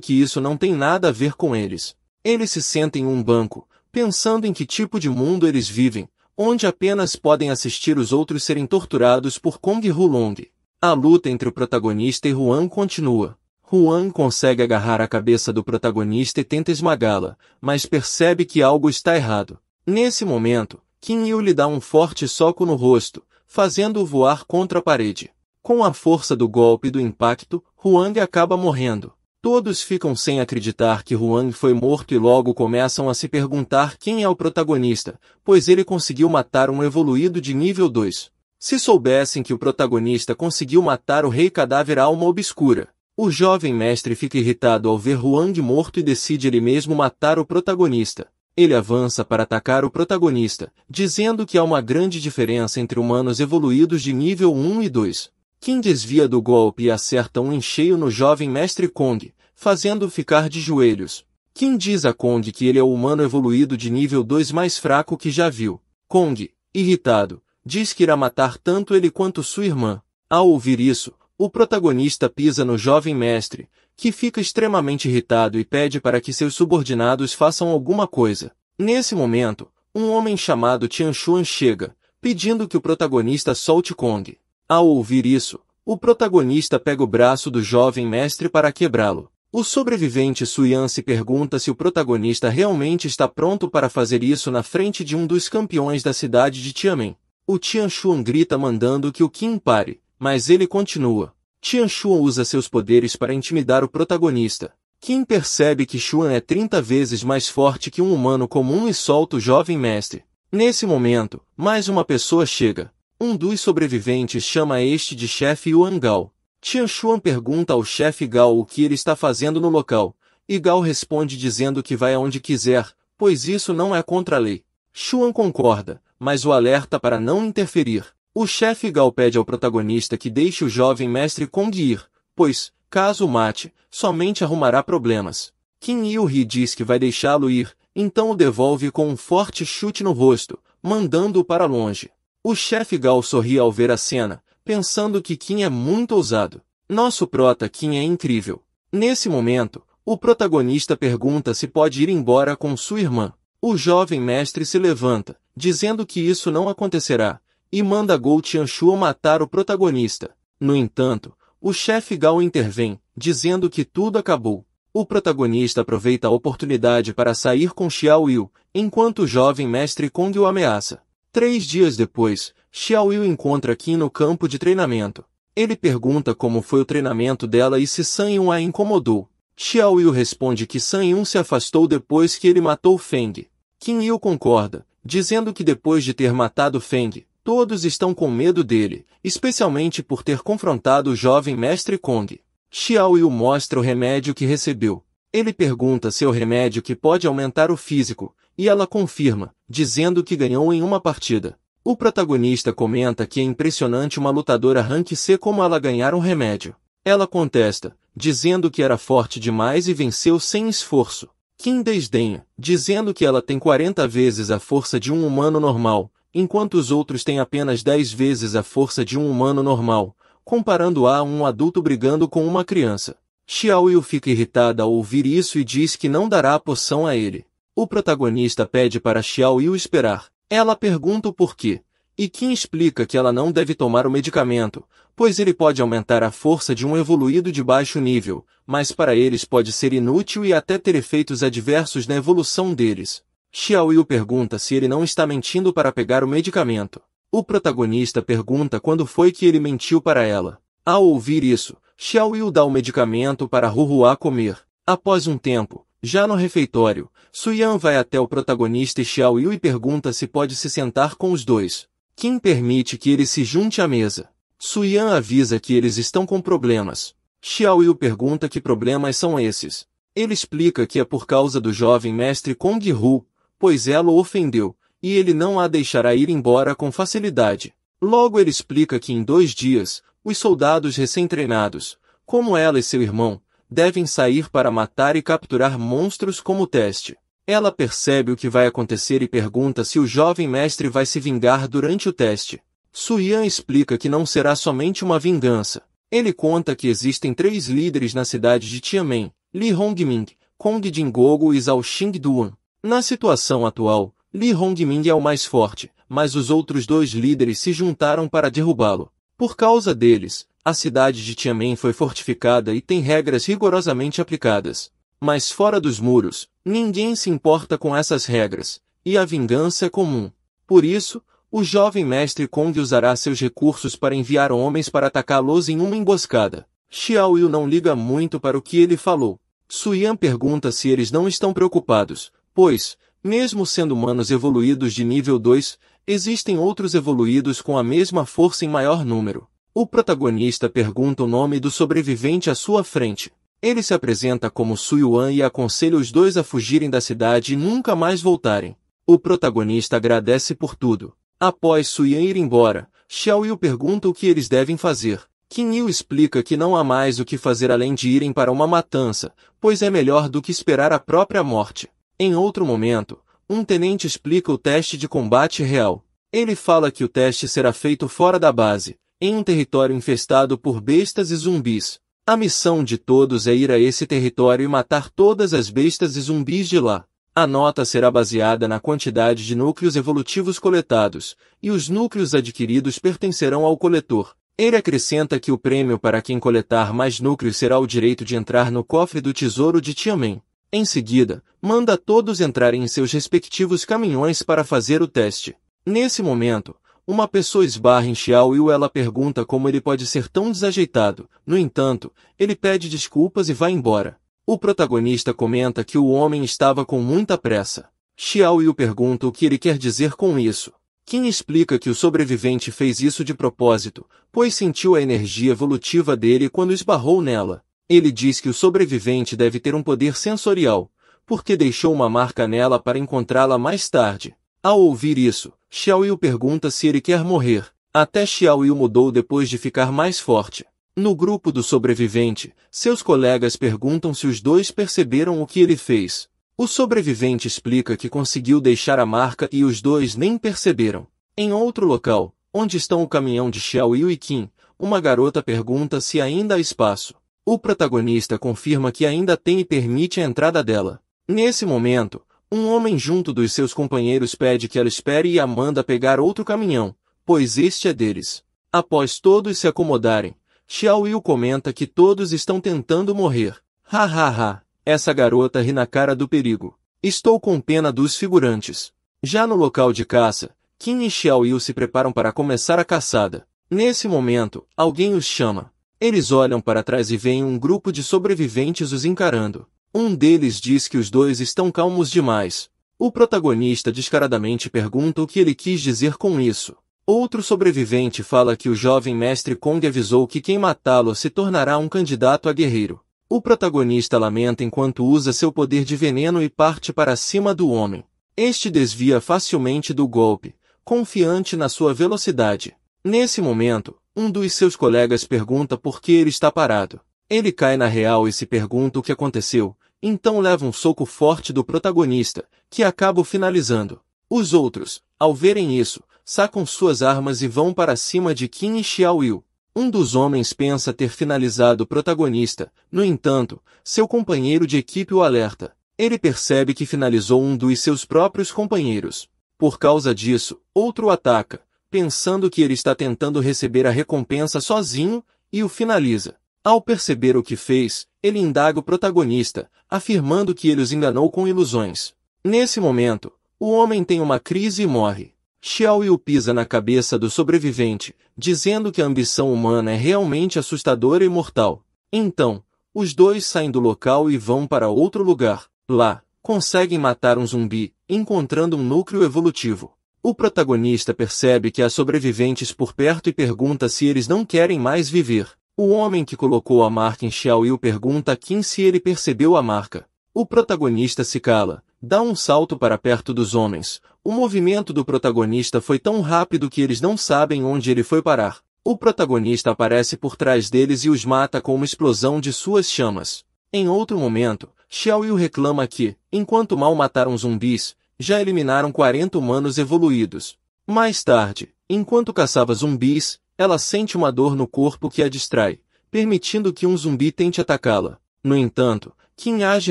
que isso não tem nada a ver com eles. Eles se sentem em um banco, pensando em que tipo de mundo eles vivem, onde apenas podem assistir os outros serem torturados por Kong Hulong. A luta entre o protagonista e Huang continua. Huang consegue agarrar a cabeça do protagonista e tenta esmagá-la, mas percebe que algo está errado. Nesse momento, Qin Yu lhe dá um forte soco no rosto, fazendo-o voar contra a parede. Com a força do golpe e do impacto, Huang acaba morrendo. Todos ficam sem acreditar que Huang foi morto e logo começam a se perguntar quem é o protagonista, pois ele conseguiu matar um evoluído de nível 2. Se soubessem que o protagonista conseguiu matar o Rei Cadáver Alma Obscura, o jovem mestre fica irritado ao ver Huang morto e decide ele mesmo matar o protagonista. Ele avança para atacar o protagonista, dizendo que há uma grande diferença entre humanos evoluídos de nível 1 e 2. Qin desvia do golpe e acerta um em cheio no jovem mestre Kong, fazendo-o ficar de joelhos. Qin diz a Kong que ele é o humano evoluído de nível 2 mais fraco que já viu. Kong, irritado, diz que irá matar tanto ele quanto sua irmã. Ao ouvir isso, o protagonista pisa no jovem mestre, que fica extremamente irritado e pede para que seus subordinados façam alguma coisa. Nesse momento, um homem chamado Tianshuan chega, pedindo que o protagonista solte Kong. Ao ouvir isso, o protagonista pega o braço do jovem mestre para quebrá-lo. O sobrevivente Suyan se pergunta se o protagonista realmente está pronto para fazer isso na frente de um dos campeões da cidade de Tianmen. O Tianshuan grita mandando que o Qin pare, mas ele continua. Tianshuan usa seus poderes para intimidar o protagonista. Qin percebe que Xuan é 30 vezes mais forte que um humano comum e solta o jovem mestre. Nesse momento, mais uma pessoa chega. Um dos sobreviventes chama este de chefe Yuan Gao. Tianshuan pergunta ao chefe Gao o que ele está fazendo no local, e Gao responde dizendo que vai aonde quiser, pois isso não é contra a lei. Xuan concorda, mas o alerta para não interferir. O chefe Gao pede ao protagonista que deixe o jovem mestre Kong ir, pois, caso o mate, somente arrumará problemas. Qin Yu Ri diz que vai deixá-lo ir, então o devolve com um forte chute no rosto, mandando-o para longe. O chefe Gao sorri ao ver a cena, pensando que Qin é muito ousado. Nosso prota Qin é incrível. Nesse momento, o protagonista pergunta se pode ir embora com sua irmã. O jovem mestre se levanta, dizendo que isso não acontecerá, e manda Gou Tianshuan matar o protagonista. No entanto, o chefe Gao intervém, dizendo que tudo acabou. O protagonista aproveita a oportunidade para sair com Xiao Yu, enquanto o jovem mestre Kong o ameaça. 3 dias depois, Xiao Yu encontra Qin no campo de treinamento. Ele pergunta como foi o treinamento dela e se San Yun a incomodou. Xiao Yu responde que San Yun se afastou depois que ele matou Feng. Qin Yu concorda, dizendo que depois de ter matado Feng, todos estão com medo dele, especialmente por ter confrontado o jovem mestre Kong. Xiao Yu mostra o remédio que recebeu. Ele pergunta se é o remédio que pode aumentar o físico, e ela confirma, dizendo que ganhou em uma partida. O protagonista comenta que é impressionante uma lutadora Rank C como ela ganhar um remédio. Ela contesta, dizendo que era forte demais e venceu sem esforço. Qin desdenha, dizendo que ela tem 40 vezes a força de um humano normal, enquanto os outros têm apenas 10 vezes a força de um humano normal, comparando-a a um adulto brigando com uma criança. Xiao Yu fica irritada ao ouvir isso e diz que não dará a poção a ele. O protagonista pede para Xiao Yu esperar. Ela pergunta o porquê, e Qin explica que ela não deve tomar o medicamento, pois ele pode aumentar a força de um evoluído de baixo nível, mas para eles pode ser inútil e até ter efeitos adversos na evolução deles. Xiao Yu pergunta se ele não está mentindo para pegar o medicamento. O protagonista pergunta quando foi que ele mentiu para ela. Ao ouvir isso, Xiao Yu dá o medicamento para Huhua comer. Após um tempo, já no refeitório, Suyan vai até o protagonista e Xiao Yu e pergunta se pode se sentar com os dois. Qin permite que ele se junte à mesa. Suyan avisa que eles estão com problemas. Xiao Yu pergunta que problemas são esses. Ele explica que é por causa do jovem mestre Kong Hu, pois ela o ofendeu, e ele não a deixará ir embora com facilidade. Logo ele explica que em 2 dias, os soldados recém-treinados, como ela e seu irmão, devem sair para matar e capturar monstros como teste. Ela percebe o que vai acontecer e pergunta se o jovem mestre vai se vingar durante o teste. Suyan explica que não será somente uma vingança. Ele conta que existem 3 líderes na cidade de Tianmen: Li Hongming, Kong Jingogo e Zhao Xingduan. Na situação atual, Li Hongming é o mais forte, mas os outros 2 líderes se juntaram para derrubá-lo. Por causa deles, a cidade de Tianmen foi fortificada e tem regras rigorosamente aplicadas. Mas fora dos muros, ninguém se importa com essas regras, e a vingança é comum. Por isso, o jovem mestre Kong usará seus recursos para enviar homens para atacá-los em uma emboscada. Xiao Yu não liga muito para o que ele falou. Suyan pergunta se eles não estão preocupados, pois, mesmo sendo humanos evoluídos de nível 2, existem outros evoluídos com a mesma força em maior número. O protagonista pergunta o nome do sobrevivente à sua frente. Ele se apresenta como Suyuan e aconselha os 2 a fugirem da cidade e nunca mais voltarem. O protagonista agradece por tudo. Após Suyan ir embora, Xiao Yu pergunta o que eles devem fazer. Qin Yu explica que não há mais o que fazer além de irem para uma matança, pois é melhor do que esperar a própria morte. Em outro momento, um tenente explica o teste de combate real. Ele fala que o teste será feito fora da base, em um território infestado por bestas e zumbis. A missão de todos é ir a esse território e matar todas as bestas e zumbis de lá. A nota será baseada na quantidade de núcleos evolutivos coletados, e os núcleos adquiridos pertencerão ao coletor. Ele acrescenta que o prêmio para quem coletar mais núcleos será o direito de entrar no cofre do tesouro de Tianmen. Em seguida, manda todos entrarem em seus respectivos caminhões para fazer o teste. Nesse momento, uma pessoa esbarra em Xiao Yu e ela pergunta como ele pode ser tão desajeitado. No entanto, ele pede desculpas e vai embora. O protagonista comenta que o homem estava com muita pressa. Xiao Yu pergunta o que ele quer dizer com isso. Qin explica que o sobrevivente fez isso de propósito, pois sentiu a energia evolutiva dele quando esbarrou nela. Ele diz que o sobrevivente deve ter um poder sensorial, porque deixou uma marca nela para encontrá-la mais tarde. Ao ouvir isso, Xiao Yu pergunta se ele quer morrer. Até Xiao Yu mudou depois de ficar mais forte. No grupo do sobrevivente, seus colegas perguntam se os 2 perceberam o que ele fez. O sobrevivente explica que conseguiu deixar a marca e os 2 nem perceberam. Em outro local, onde estão o caminhão de Xiao Yu e Qin, uma garota pergunta se ainda há espaço. O protagonista confirma que ainda tem e permite a entrada dela. Nesse momento, um homem junto dos seus companheiros pede que ela espere e a manda pegar outro caminhão, pois este é deles. Após todos se acomodarem, Xiao Yu comenta que todos estão tentando morrer. Ha. Essa garota ri na cara do perigo. Estou com pena dos figurantes. Já no local de caça, Qin e Xiao Yu se preparam para começar a caçada. Nesse momento, alguém os chama. Eles olham para trás e veem um grupo de sobreviventes os encarando. Um deles diz que os 2 estão calmos demais. O protagonista descaradamente pergunta o que ele quis dizer com isso. Outro sobrevivente fala que o jovem mestre Kong avisou que quem matá-lo se tornará um candidato a guerreiro. O protagonista lamenta enquanto usa seu poder de veneno e parte para cima do homem. Este desvia facilmente do golpe, confiante na sua velocidade. Nesse momento, um dos seus colegas pergunta por que ele está parado. Ele cai na real e se pergunta o que aconteceu, então leva um soco forte do protagonista, que acaba o finalizando. Os outros, ao verem isso, sacam suas armas e vão para cima de Qin e Xiao Yu. Um dos homens pensa ter finalizado o protagonista, no entanto, seu companheiro de equipe o alerta. Ele percebe que finalizou um dos seus próprios companheiros. Por causa disso, outro o ataca, pensando que ele está tentando receber a recompensa sozinho, e o finaliza. Ao perceber o que fez, ele indaga o protagonista, afirmando que ele os enganou com ilusões. Nesse momento, o homem tem uma crise e morre. Xiao Yu pisa na cabeça do sobrevivente, dizendo que a ambição humana é realmente assustadora e mortal. Então, os 2 saem do local e vão para outro lugar. Lá, conseguem matar um zumbi, encontrando um núcleo evolutivo. O protagonista percebe que há sobreviventes por perto e pergunta se eles não querem mais viver. O homem que colocou a marca em Xiao Yu pergunta a Qin se ele percebeu a marca. O protagonista se cala, dá um salto para perto dos homens. O movimento do protagonista foi tão rápido que eles não sabem onde ele foi parar. O protagonista aparece por trás deles e os mata com uma explosão de suas chamas. Em outro momento, Xiao Yu reclama que, enquanto mal mataram zumbis, já eliminaram 40 humanos evoluídos. Mais tarde, enquanto caçava zumbis, ela sente uma dor no corpo que a distrai, permitindo que um zumbi tente atacá-la. No entanto, Qin age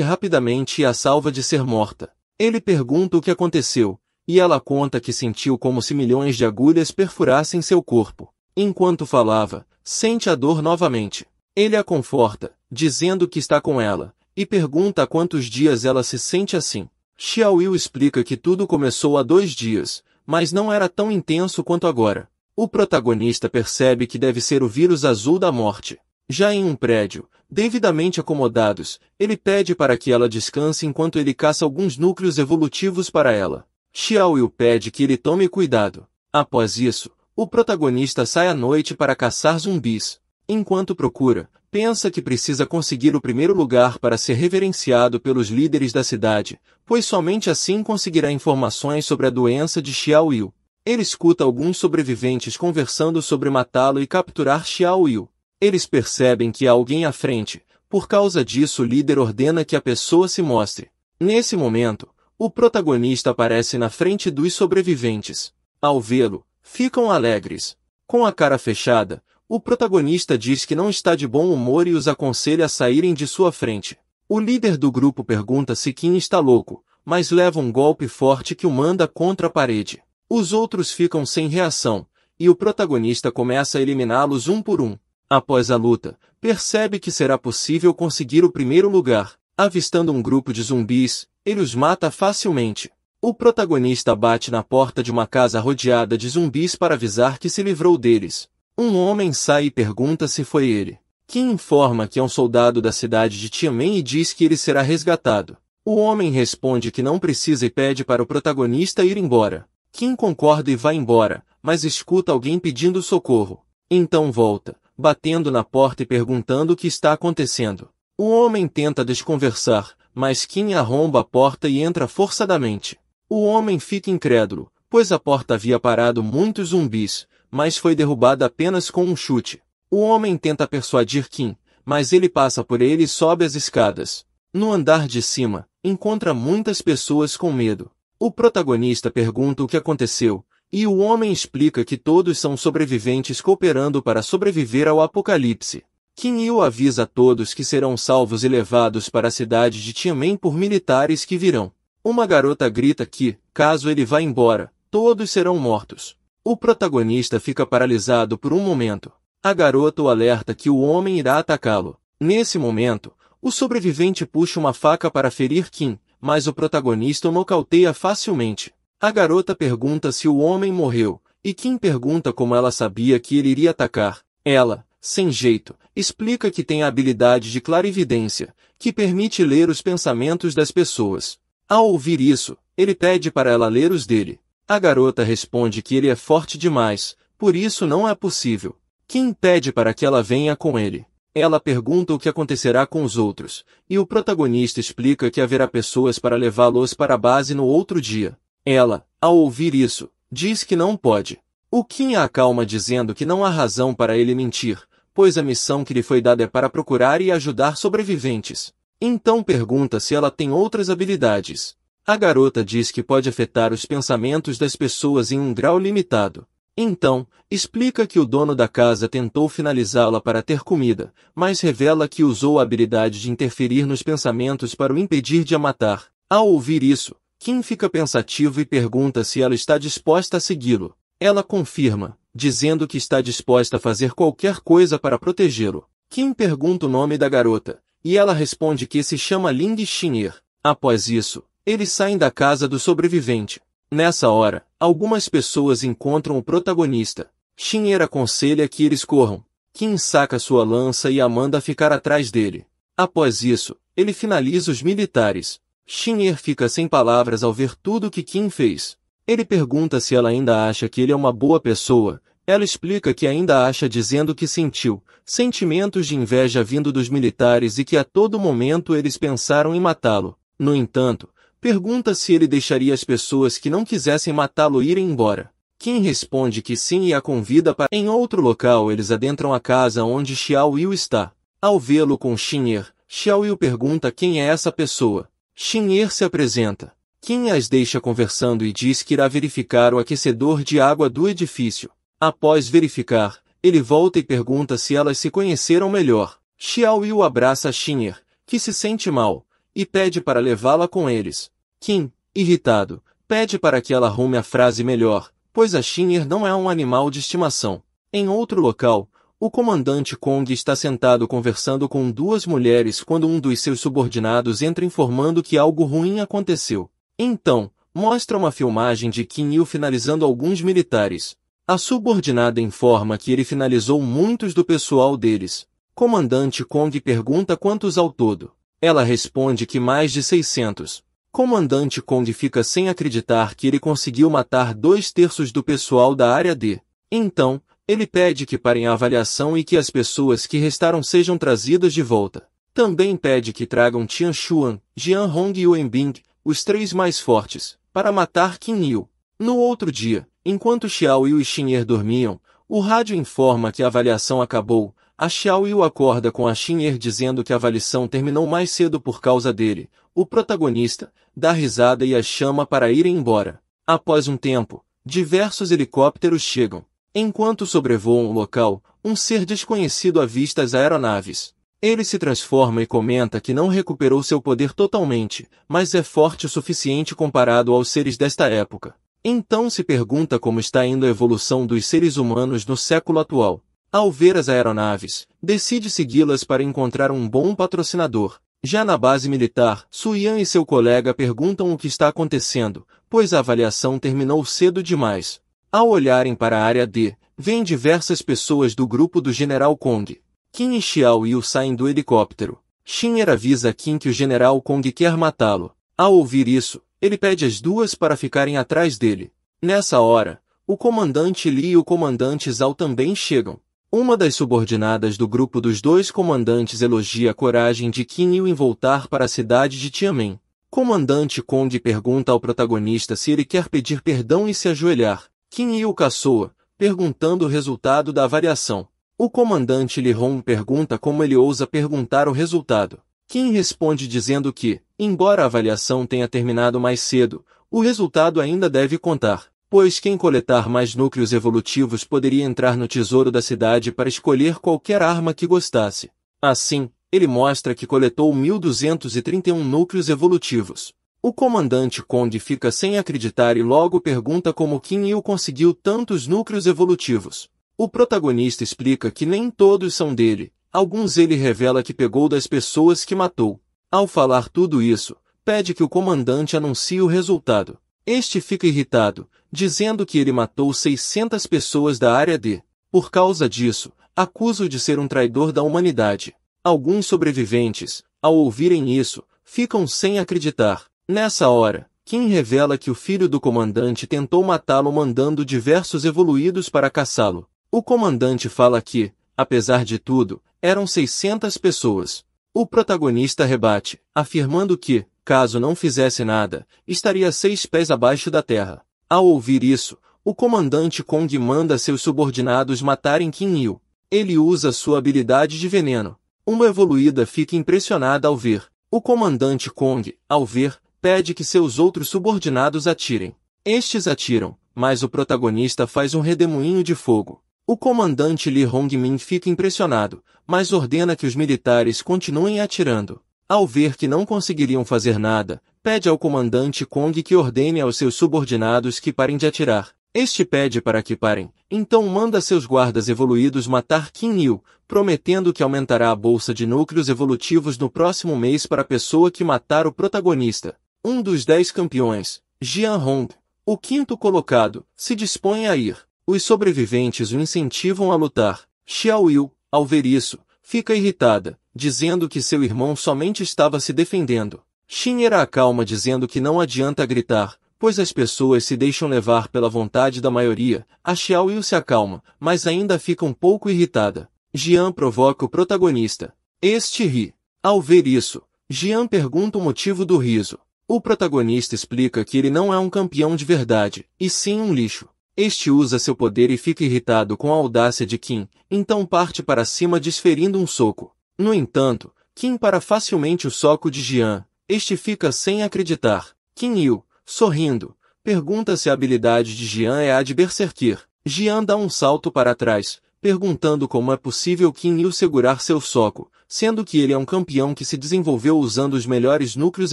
rapidamente e a salva de ser morta. Ele pergunta o que aconteceu, e ela conta que sentiu como se milhões de agulhas perfurassem seu corpo. Enquanto falava, sente a dor novamente. Ele a conforta, dizendo que está com ela, e pergunta há quantos dias ela se sente assim. Xiao Yu explica que tudo começou há 2 dias, mas não era tão intenso quanto agora. O protagonista percebe que deve ser o vírus azul da morte. Já em um prédio, devidamente acomodados, ele pede para que ela descanse enquanto ele caça alguns núcleos evolutivos para ela. Xiao Yu pede que ele tome cuidado. Após isso, o protagonista sai à noite para caçar zumbis. Enquanto procura, pensa que precisa conseguir o primeiro lugar para ser reverenciado pelos líderes da cidade, pois somente assim conseguirá informações sobre a doença de Xiao Yu. Ele escuta alguns sobreviventes conversando sobre matá-lo e capturar Xiao Yu. Eles percebem que há alguém à frente, por causa disso o líder ordena que a pessoa se mostre. Nesse momento, o protagonista aparece na frente dos sobreviventes. Ao vê-lo, ficam alegres. Com a cara fechada, o protagonista diz que não está de bom humor e os aconselha a saírem de sua frente. O líder do grupo pergunta se Qin está louco, mas leva um golpe forte que o manda contra a parede. Os outros ficam sem reação, e o protagonista começa a eliminá-los um por um. Após a luta, percebe que será possível conseguir o primeiro lugar. Avistando um grupo de zumbis, ele os mata facilmente. O protagonista bate na porta de uma casa rodeada de zumbis para avisar que se livrou deles. Um homem sai e pergunta se foi ele. Qin informa que é um soldado da cidade de Tianmen e diz que ele será resgatado. O homem responde que não precisa e pede para o protagonista ir embora. Qin concorda e vai embora, mas escuta alguém pedindo socorro. Então volta, batendo na porta e perguntando o que está acontecendo. O homem tenta desconversar, mas Qin arromba a porta e entra forçadamente. O homem fica incrédulo, pois a porta havia parado muitos zumbis, mas foi derrubada apenas com um chute. O homem tenta persuadir Qin, mas ele passa por ele e sobe as escadas. No andar de cima, encontra muitas pessoas com medo. O protagonista pergunta o que aconteceu, e o homem explica que todos são sobreviventes cooperando para sobreviver ao apocalipse. Qin Yu avisa a todos que serão salvos e levados para a cidade de Tianmen por militares que virão. Uma garota grita que, caso ele vá embora, todos serão mortos. O protagonista fica paralisado por um momento. A garota o alerta que o homem irá atacá-lo. Nesse momento, o sobrevivente puxa uma faca para ferir Qin, mas o protagonista o nocauteia facilmente. A garota pergunta se o homem morreu, e Qin pergunta como ela sabia que ele iria atacar. Ela, sem jeito, explica que tem a habilidade de clarividência, que permite ler os pensamentos das pessoas. Ao ouvir isso, ele pede para ela ler os dele. A garota responde que ele é forte demais, por isso não é possível. Qin pede para que ela venha com ele. Ela pergunta o que acontecerá com os outros, e o protagonista explica que haverá pessoas para levá-los para a base no outro dia. Ela, ao ouvir isso, diz que não pode. O Qin a acalma dizendo que não há razão para ele mentir, pois a missão que lhe foi dada é para procurar e ajudar sobreviventes. Então pergunta se ela tem outras habilidades. A garota diz que pode afetar os pensamentos das pessoas em um grau limitado. Então, explica que o dono da casa tentou finalizá-la para ter comida, mas revela que usou a habilidade de interferir nos pensamentos para o impedir de a matar. Ao ouvir isso, Qin fica pensativo e pergunta se ela está disposta a segui-lo. Ela confirma, dizendo que está disposta a fazer qualquer coisa para protegê-lo. Qin pergunta o nome da garota, e ela responde que se chama Ling Xin'er. Após isso, eles saem da casa do sobrevivente. Nessa hora, algumas pessoas encontram o protagonista. Xin'er aconselha que eles corram. Qin saca sua lança e a manda ficar atrás dele. Após isso, ele finaliza os militares. Xin'er fica sem palavras ao ver tudo que Qin fez. Ele pergunta se ela ainda acha que ele é uma boa pessoa. Ela explica que ainda acha, dizendo que sentiu sentimentos de inveja vindo dos militares e que a todo momento eles pensaram em matá-lo. No entanto, pergunta se ele deixaria as pessoas que não quisessem matá-lo irem embora. Qin responde que sim e a convida para... Em outro local eles adentram a casa onde Xiao Yu está. Ao vê-lo com Xin'er, Xiao Yu pergunta quem é essa pessoa. Xin'er se apresenta. Qin as deixa conversando e diz que irá verificar o aquecedor de água do edifício. Após verificar, ele volta e pergunta se elas se conheceram melhor. Xiao Yu abraça Xin'er, que se sente mal, e pede para levá-la com eles. Qin, irritado, pede para que ela arrume a frase melhor, pois a Xin'er não é um animal de estimação. Em outro local, o comandante Kong está sentado conversando com duas mulheres quando um dos seus subordinados entra informando que algo ruim aconteceu. Então, mostra uma filmagem de Qin Yu finalizando alguns militares. A subordinada informa que ele finalizou muitos do pessoal deles. Comandante Kong pergunta quantos ao todo. Ela responde que mais de 600. Comandante Kong fica sem acreditar que ele conseguiu matar 2/3 do pessoal da área D. Então, ele pede que parem a avaliação e que as pessoas que restaram sejam trazidas de volta. Também pede que tragam Tian Xuan, Jian Hong e Wen Bing, os 3 mais fortes, para matar Qin Yu. No outro dia, enquanto Xiao Yu e Xin'er dormiam, o rádio informa que a avaliação acabou. A Xiao Yu acorda com a Xin'er dizendo que a avaliação terminou mais cedo por causa dele. O protagonista dá risada e as chama para irem embora. Após um tempo, diversos helicópteros chegam. Enquanto sobrevoam o local, um ser desconhecido avista as aeronaves. Ele se transforma e comenta que não recuperou seu poder totalmente, mas é forte o suficiente comparado aos seres desta época. Então se pergunta como está indo a evolução dos seres humanos no século atual. Ao ver as aeronaves, decide segui-las para encontrar um bom patrocinador. Já na base militar, Su Yan e seu colega perguntam o que está acontecendo, pois a avaliação terminou cedo demais. Ao olharem para a área D, veem diversas pessoas do grupo do General Kong. Qin e Xiao Yu saem do helicóptero. Xin'er avisa a Qin que o General Kong quer matá-lo. Ao ouvir isso, ele pede as duas para ficarem atrás dele. Nessa hora, o comandante Li e o comandante Zhao também chegam. Uma das subordinadas do grupo dos 2 comandantes elogia a coragem de Qin Yu em voltar para a cidade de Tianmen. Comandante Kong pergunta ao protagonista se ele quer pedir perdão e se ajoelhar. Qin Yu caçoa, perguntando o resultado da avaliação. O comandante Li Hong pergunta como ele ousa perguntar o resultado. Qin responde dizendo que, embora a avaliação tenha terminado mais cedo, o resultado ainda deve contar, pois quem coletar mais núcleos evolutivos poderia entrar no tesouro da cidade para escolher qualquer arma que gostasse. Assim, ele mostra que coletou 1.231 núcleos evolutivos. O comandante Kong fica sem acreditar e logo pergunta como Qin Yu conseguiu tantos núcleos evolutivos. O protagonista explica que nem todos são dele, alguns ele revela que pegou das pessoas que matou. Ao falar tudo isso, pede que o comandante anuncie o resultado. Este fica irritado, dizendo que ele matou 600 pessoas da área D. Por causa disso, acusa-o de ser um traidor da humanidade. Alguns sobreviventes, ao ouvirem isso, ficam sem acreditar. Nessa hora, Qin revela que o filho do comandante tentou matá-lo mandando diversos evoluídos para caçá-lo. O comandante fala que, apesar de tudo, eram 600 pessoas. O protagonista rebate, afirmando que, caso não fizesse nada, estaria 6 pés abaixo da terra. Ao ouvir isso, o comandante Kong manda seus subordinados matarem Qin Yu. Ele usa sua habilidade de veneno. Uma evoluída fica impressionada ao ver. O comandante Kong, ao ver, pede que seus outros subordinados atirem. Estes atiram, mas o protagonista faz um redemoinho de fogo. O comandante Li Hongmin fica impressionado, mas ordena que os militares continuem atirando. Ao ver que não conseguiriam fazer nada, pede ao comandante Kong que ordene aos seus subordinados que parem de atirar. Este pede para que parem, então manda seus guardas evoluídos matar Qin Yu, prometendo que aumentará a bolsa de núcleos evolutivos no próximo mês para a pessoa que matar o protagonista. Um dos 10 campeões, Jian Hong, o 5º colocado, se dispõe a ir. Os sobreviventes o incentivam a lutar. Xiao Yu, ao ver isso, fica irritada, dizendo que seu irmão somente estava se defendendo. Xin'er a acalma dizendo que não adianta gritar, pois as pessoas se deixam levar pela vontade da maioria. A Xiao Yu se acalma, mas ainda fica um pouco irritada. Jian provoca o protagonista. Este ri. Ao ver isso, Jian pergunta o motivo do riso. O protagonista explica que ele não é um campeão de verdade, e sim um lixo. Este usa seu poder e fica irritado com a audácia de Qin, então parte para cima desferindo um soco. No entanto, Kim para facilmente o soco de Jian. Este fica sem acreditar. Kim Yu, sorrindo, pergunta se a habilidade de Jian é a de Berserker. Jian dá um salto para trás, perguntando como é possível Kim Yu segurar seu soco, sendo que ele é um campeão que se desenvolveu usando os melhores núcleos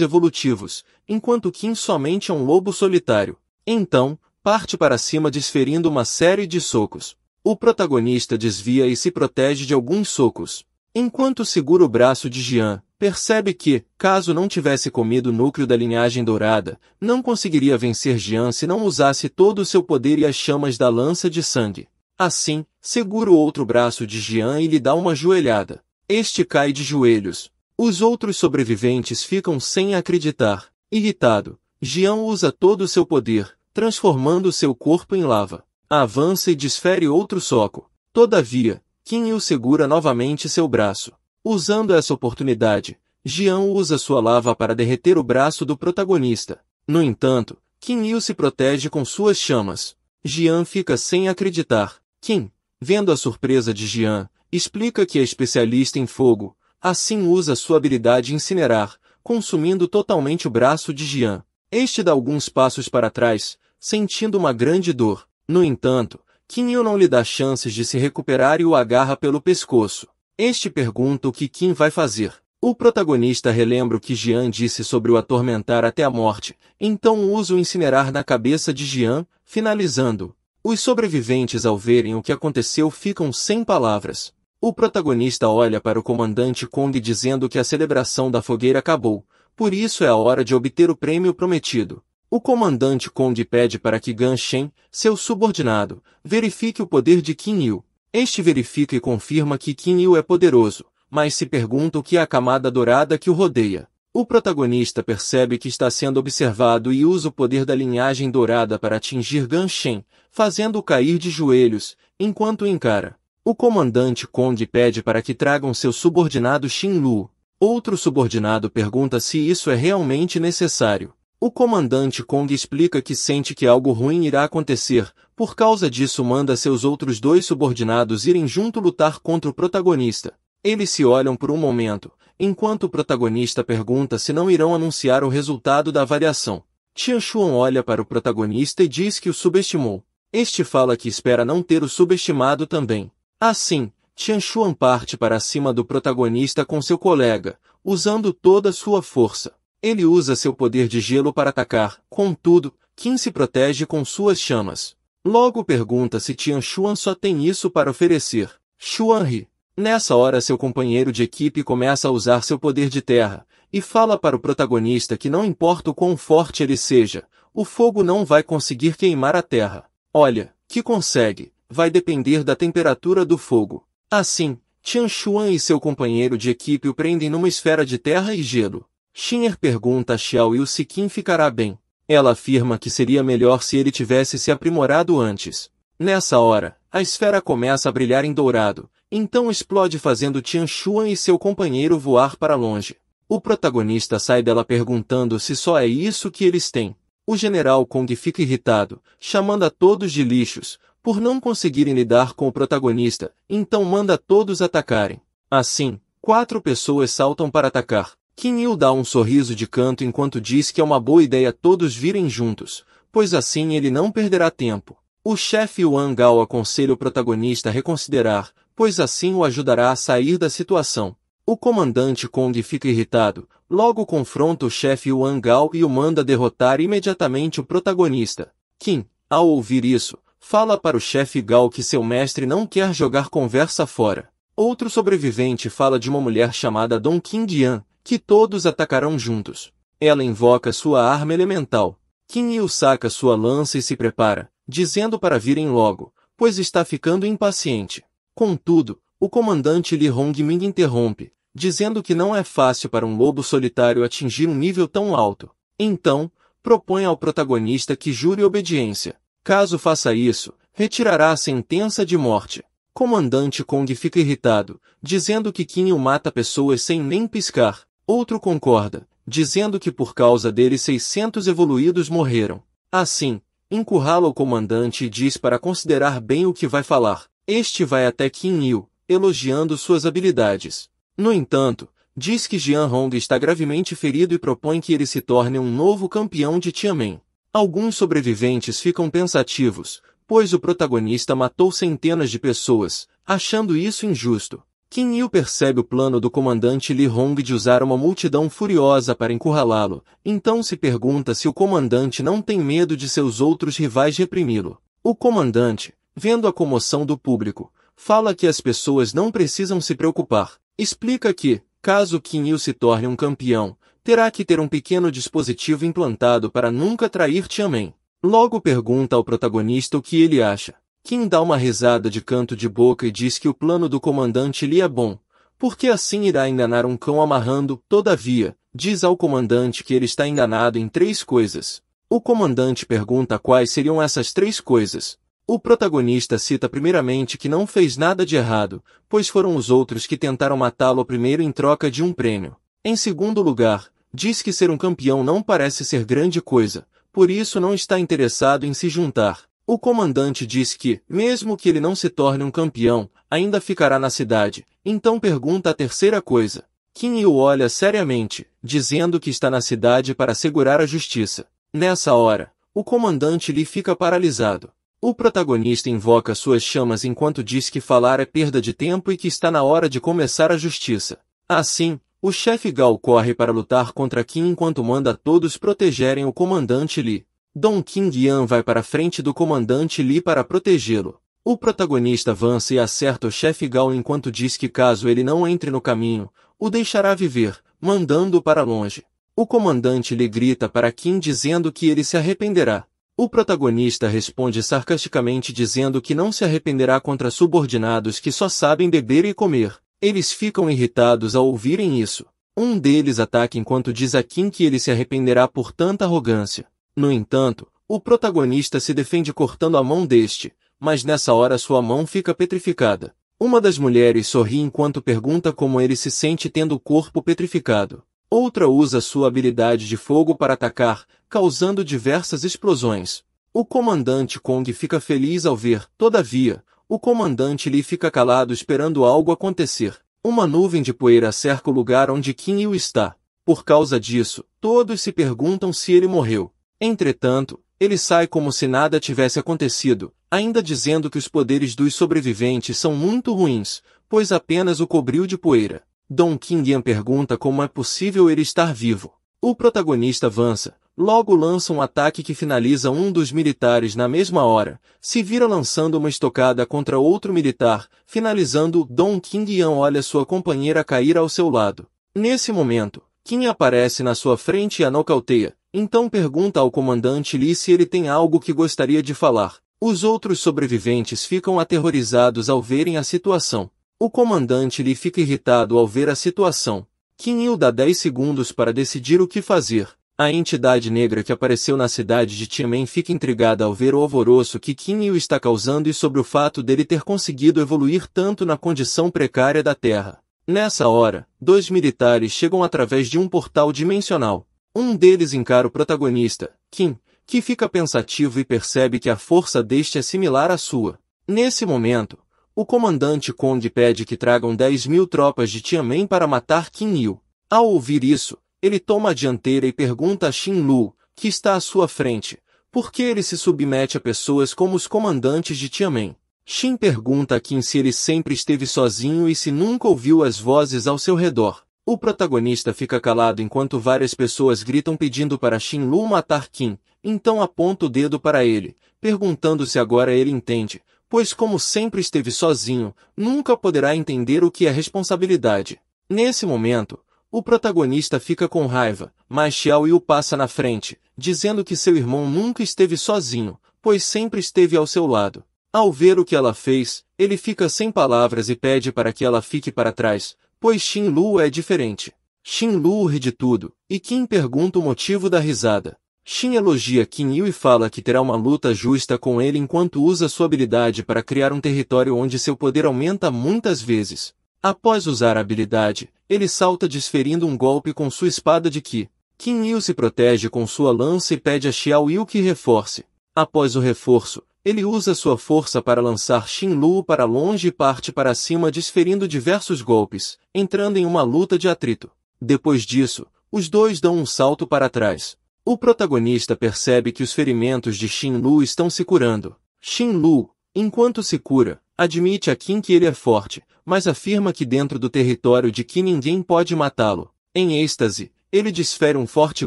evolutivos, enquanto Kim somente é um lobo solitário. Então, parte para cima desferindo uma série de socos. O protagonista desvia e se protege de alguns socos. Enquanto segura o braço de Jian, percebe que, caso não tivesse comido o núcleo da linhagem dourada, não conseguiria vencer Jian se não usasse todo o seu poder e as chamas da lança de sangue. Assim, segura o outro braço de Jian e lhe dá uma joelhada. Este cai de joelhos. Os outros sobreviventes ficam sem acreditar. Irritado, Jian usa todo o seu poder, transformando seu corpo em lava. Avança e desfere outro soco. Todavia, Kim Yu segura novamente seu braço. Usando essa oportunidade, Jian usa sua lava para derreter o braço do protagonista. No entanto, Kim Yu se protege com suas chamas. Jian fica sem acreditar. Kim, vendo a surpresa de Jian, explica que é especialista em fogo, assim usa sua habilidade incinerar, consumindo totalmente o braço de Jian. Este dá alguns passos para trás, sentindo uma grande dor. No entanto, Kim Yu não lhe dá chances de se recuperar e o agarra pelo pescoço. Este pergunta o que Kim vai fazer. O protagonista relembra o que Jian disse sobre o atormentar até a morte, então usa o incinerar na cabeça de Jian, finalizando. Os sobreviventes ao verem o que aconteceu ficam sem palavras. O protagonista olha para o comandante Kong dizendo que a celebração da fogueira acabou, por isso é a hora de obter o prêmio prometido. O comandante Kong pede para que Gan Shen, seu subordinado, verifique o poder de Kim Yu. Este verifica e confirma que Kim Yu é poderoso, mas se pergunta o que é a camada dourada que o rodeia. O protagonista percebe que está sendo observado e usa o poder da linhagem dourada para atingir Gan Shen, fazendo-o cair de joelhos, enquanto o encara. O comandante Kong pede para que tragam seu subordinado Xin Lu. Outro subordinado pergunta se isso é realmente necessário. O comandante Kong explica que sente que algo ruim irá acontecer, por causa disso manda seus outros dois subordinados irem junto lutar contra o protagonista. Eles se olham por um momento, enquanto o protagonista pergunta se não irão anunciar o resultado da avaliação. Tianshuan olha para o protagonista e diz que o subestimou. Este fala que espera não ter o subestimado também. Assim, Tianshuan parte para cima do protagonista com seu colega, usando toda sua força. Ele usa seu poder de gelo para atacar, contudo, Kim se protege com suas chamas. Logo pergunta se Tianshuan só tem isso para oferecer. Xuan ri. Nessa hora seu companheiro de equipe começa a usar seu poder de terra, e fala para o protagonista que não importa o quão forte ele seja, o fogo não vai conseguir queimar a terra. Olha, que consegue, vai depender da temperatura do fogo. Assim, Tianshuan e seu companheiro de equipe o prendem numa esfera de terra e gelo. Xin'er pergunta a Xiao Yu se Kim ficará bem. Ela afirma que seria melhor se ele tivesse se aprimorado antes. Nessa hora, a esfera começa a brilhar em dourado, então explode fazendo Tianshuan e seu companheiro voar para longe. O protagonista sai dela perguntando se só é isso que eles têm. O general Kong fica irritado, chamando a todos de lixos, por não conseguirem lidar com o protagonista, então manda todos atacarem. Assim, 4 pessoas saltam para atacar. Kim Yu dá um sorriso de canto enquanto diz que é uma boa ideia todos virem juntos, pois assim ele não perderá tempo. O chefe Yuan Gao aconselha o protagonista a reconsiderar, pois assim o ajudará a sair da situação. O comandante Kong fica irritado, logo confronta o chefe Yuan Gao e o manda derrotar imediatamente o protagonista. Kim, ao ouvir isso, fala para o chefe Gao que seu mestre não quer jogar conversa fora. Outro sobrevivente fala de uma mulher chamada Dong Qingdian, que todos atacarão juntos. Ela invoca sua arma elemental. Kim Yu saca sua lança e se prepara, dizendo para virem logo, pois está ficando impaciente. Contudo, o comandante Li Hongming interrompe, dizendo que não é fácil para um lobo solitário atingir um nível tão alto. Então, propõe ao protagonista que jure obediência. Caso faça isso, retirará a sentença de morte. Comandante Kong fica irritado, dizendo que Kim Yu mata pessoas sem nem piscar. Outro concorda, dizendo que por causa dele 600 evoluídos morreram. Assim, encurrala o comandante e diz para considerar bem o que vai falar. Este vai até Kim Yu, elogiando suas habilidades. No entanto, diz que Jian Hong está gravemente ferido e propõe que ele se torne um novo campeão de Tianmen. Alguns sobreviventes ficam pensativos, pois o protagonista matou centenas de pessoas, achando isso injusto. Qin Yu percebe o plano do comandante Li Hong de usar uma multidão furiosa para encurralá-lo, então se pergunta se o comandante não tem medo de seus outros rivais reprimi-lo. O comandante, vendo a comoção do público, fala que as pessoas não precisam se preocupar. Explica que, caso Qin Yu se torne um campeão, terá que ter um pequeno dispositivo implantado para nunca trair Tianmen. Logo pergunta ao protagonista o que ele acha. Qin dá uma risada de canto de boca e diz que o plano do comandante Li é bom, porque assim irá enganar um cão amarrando. Todavia, diz ao comandante que ele está enganado em 3 coisas. O comandante pergunta quais seriam essas 3 coisas. O protagonista cita primeiramente que não fez nada de errado, pois foram os outros que tentaram matá-lo primeiro em troca de um prêmio. Em segundo lugar, diz que ser um campeão não parece ser grande coisa, por isso não está interessado em se juntar. O comandante diz que, mesmo que ele não se torne um campeão, ainda ficará na cidade, então pergunta a terceira coisa. Qin Yu olha seriamente, dizendo que está na cidade para assegurar a justiça. Nessa hora, o comandante Li fica paralisado. O protagonista invoca suas chamas enquanto diz que falar é perda de tempo e que está na hora de começar a justiça. Assim, o chefe Gao corre para lutar contra Qin enquanto manda todos protegerem o comandante Li. Dong Qingyan vai para a frente do comandante Li para protegê-lo. O protagonista avança e acerta o chefe Gao enquanto diz que caso ele não entre no caminho, o deixará viver, mandando-o para longe. O comandante Li grita para Qin dizendo que ele se arrependerá. O protagonista responde sarcasticamente dizendo que não se arrependerá contra subordinados que só sabem beber e comer. Eles ficam irritados ao ouvirem isso. Um deles ataca enquanto diz a Qin que ele se arrependerá por tanta arrogância. No entanto, o protagonista se defende cortando a mão deste, mas nessa hora sua mão fica petrificada. Uma das mulheres sorri enquanto pergunta como ele se sente tendo o corpo petrificado. Outra usa sua habilidade de fogo para atacar, causando diversas explosões. O comandante Kong fica feliz ao ver, todavia, o comandante Li fica calado esperando algo acontecer. Uma nuvem de poeira cerca o lugar onde Qin Yu está. Por causa disso, todos se perguntam se ele morreu. Entretanto, ele sai como se nada tivesse acontecido, ainda dizendo que os poderes dos sobreviventes são muito ruins, pois apenas o cobriu de poeira. Dong Qingyan pergunta como é possível ele estar vivo. O protagonista avança, logo lança um ataque que finaliza um dos militares na mesma hora, se vira lançando uma estocada contra outro militar, finalizando. Dong Qingyan olha sua companheira cair ao seu lado. Nesse momento, Qin aparece na sua frente e a nocauteia. Então pergunta ao comandante Li se ele tem algo que gostaria de falar. Os outros sobreviventes ficam aterrorizados ao verem a situação. O comandante Li fica irritado ao ver a situação. Qin Yu dá 10 segundos para decidir o que fazer. A entidade negra que apareceu na cidade de Tianmen fica intrigada ao ver o alvoroço que Qin Yu está causando e sobre o fato dele ter conseguido evoluir tanto na condição precária da Terra. Nessa hora, 2 militares chegam através de um portal dimensional. Um deles encara o protagonista, Qin, que fica pensativo e percebe que a força deste é similar à sua. Nesse momento, o comandante Kong pede que tragam 10.000 tropas de Tianmen para matar Qin Yu. Ao ouvir isso, ele toma a dianteira e pergunta a Xin Lu, que está à sua frente, por que ele se submete a pessoas como os comandantes de Tianmen. Xin pergunta a Qin se ele sempre esteve sozinho e se nunca ouviu as vozes ao seu redor. O protagonista fica calado enquanto várias pessoas gritam pedindo para Xin Lu matar Qin, então aponta o dedo para ele, perguntando se agora ele entende, pois como sempre esteve sozinho, nunca poderá entender o que é responsabilidade. Nesse momento, o protagonista fica com raiva, mas Xiao Yu passa na frente, dizendo que seu irmão nunca esteve sozinho, pois sempre esteve ao seu lado. Ao ver o que ela fez, ele fica sem palavras e pede para que ela fique para trás, pois Xin Lu é diferente. Xin Lu ri de tudo, e Qin pergunta o motivo da risada. Xin elogia Qin Yu e fala que terá uma luta justa com ele enquanto usa sua habilidade para criar um território onde seu poder aumenta muitas vezes. Após usar a habilidade, ele salta desferindo um golpe com sua espada de Qi. Qin Yu se protege com sua lança e pede a Xiao Yu que reforce. Após o reforço, Ele usa sua força para lançar Xin Luo para longe e parte para cima desferindo diversos golpes, entrando em uma luta de atrito. Depois disso, os dois dão um salto para trás. O protagonista percebe que os ferimentos de Xin Luo estão se curando. Xin Luo, enquanto se cura, admite a Qin que ele é forte, mas afirma que dentro do território de Qin ninguém pode matá-lo. Em êxtase, ele desfere um forte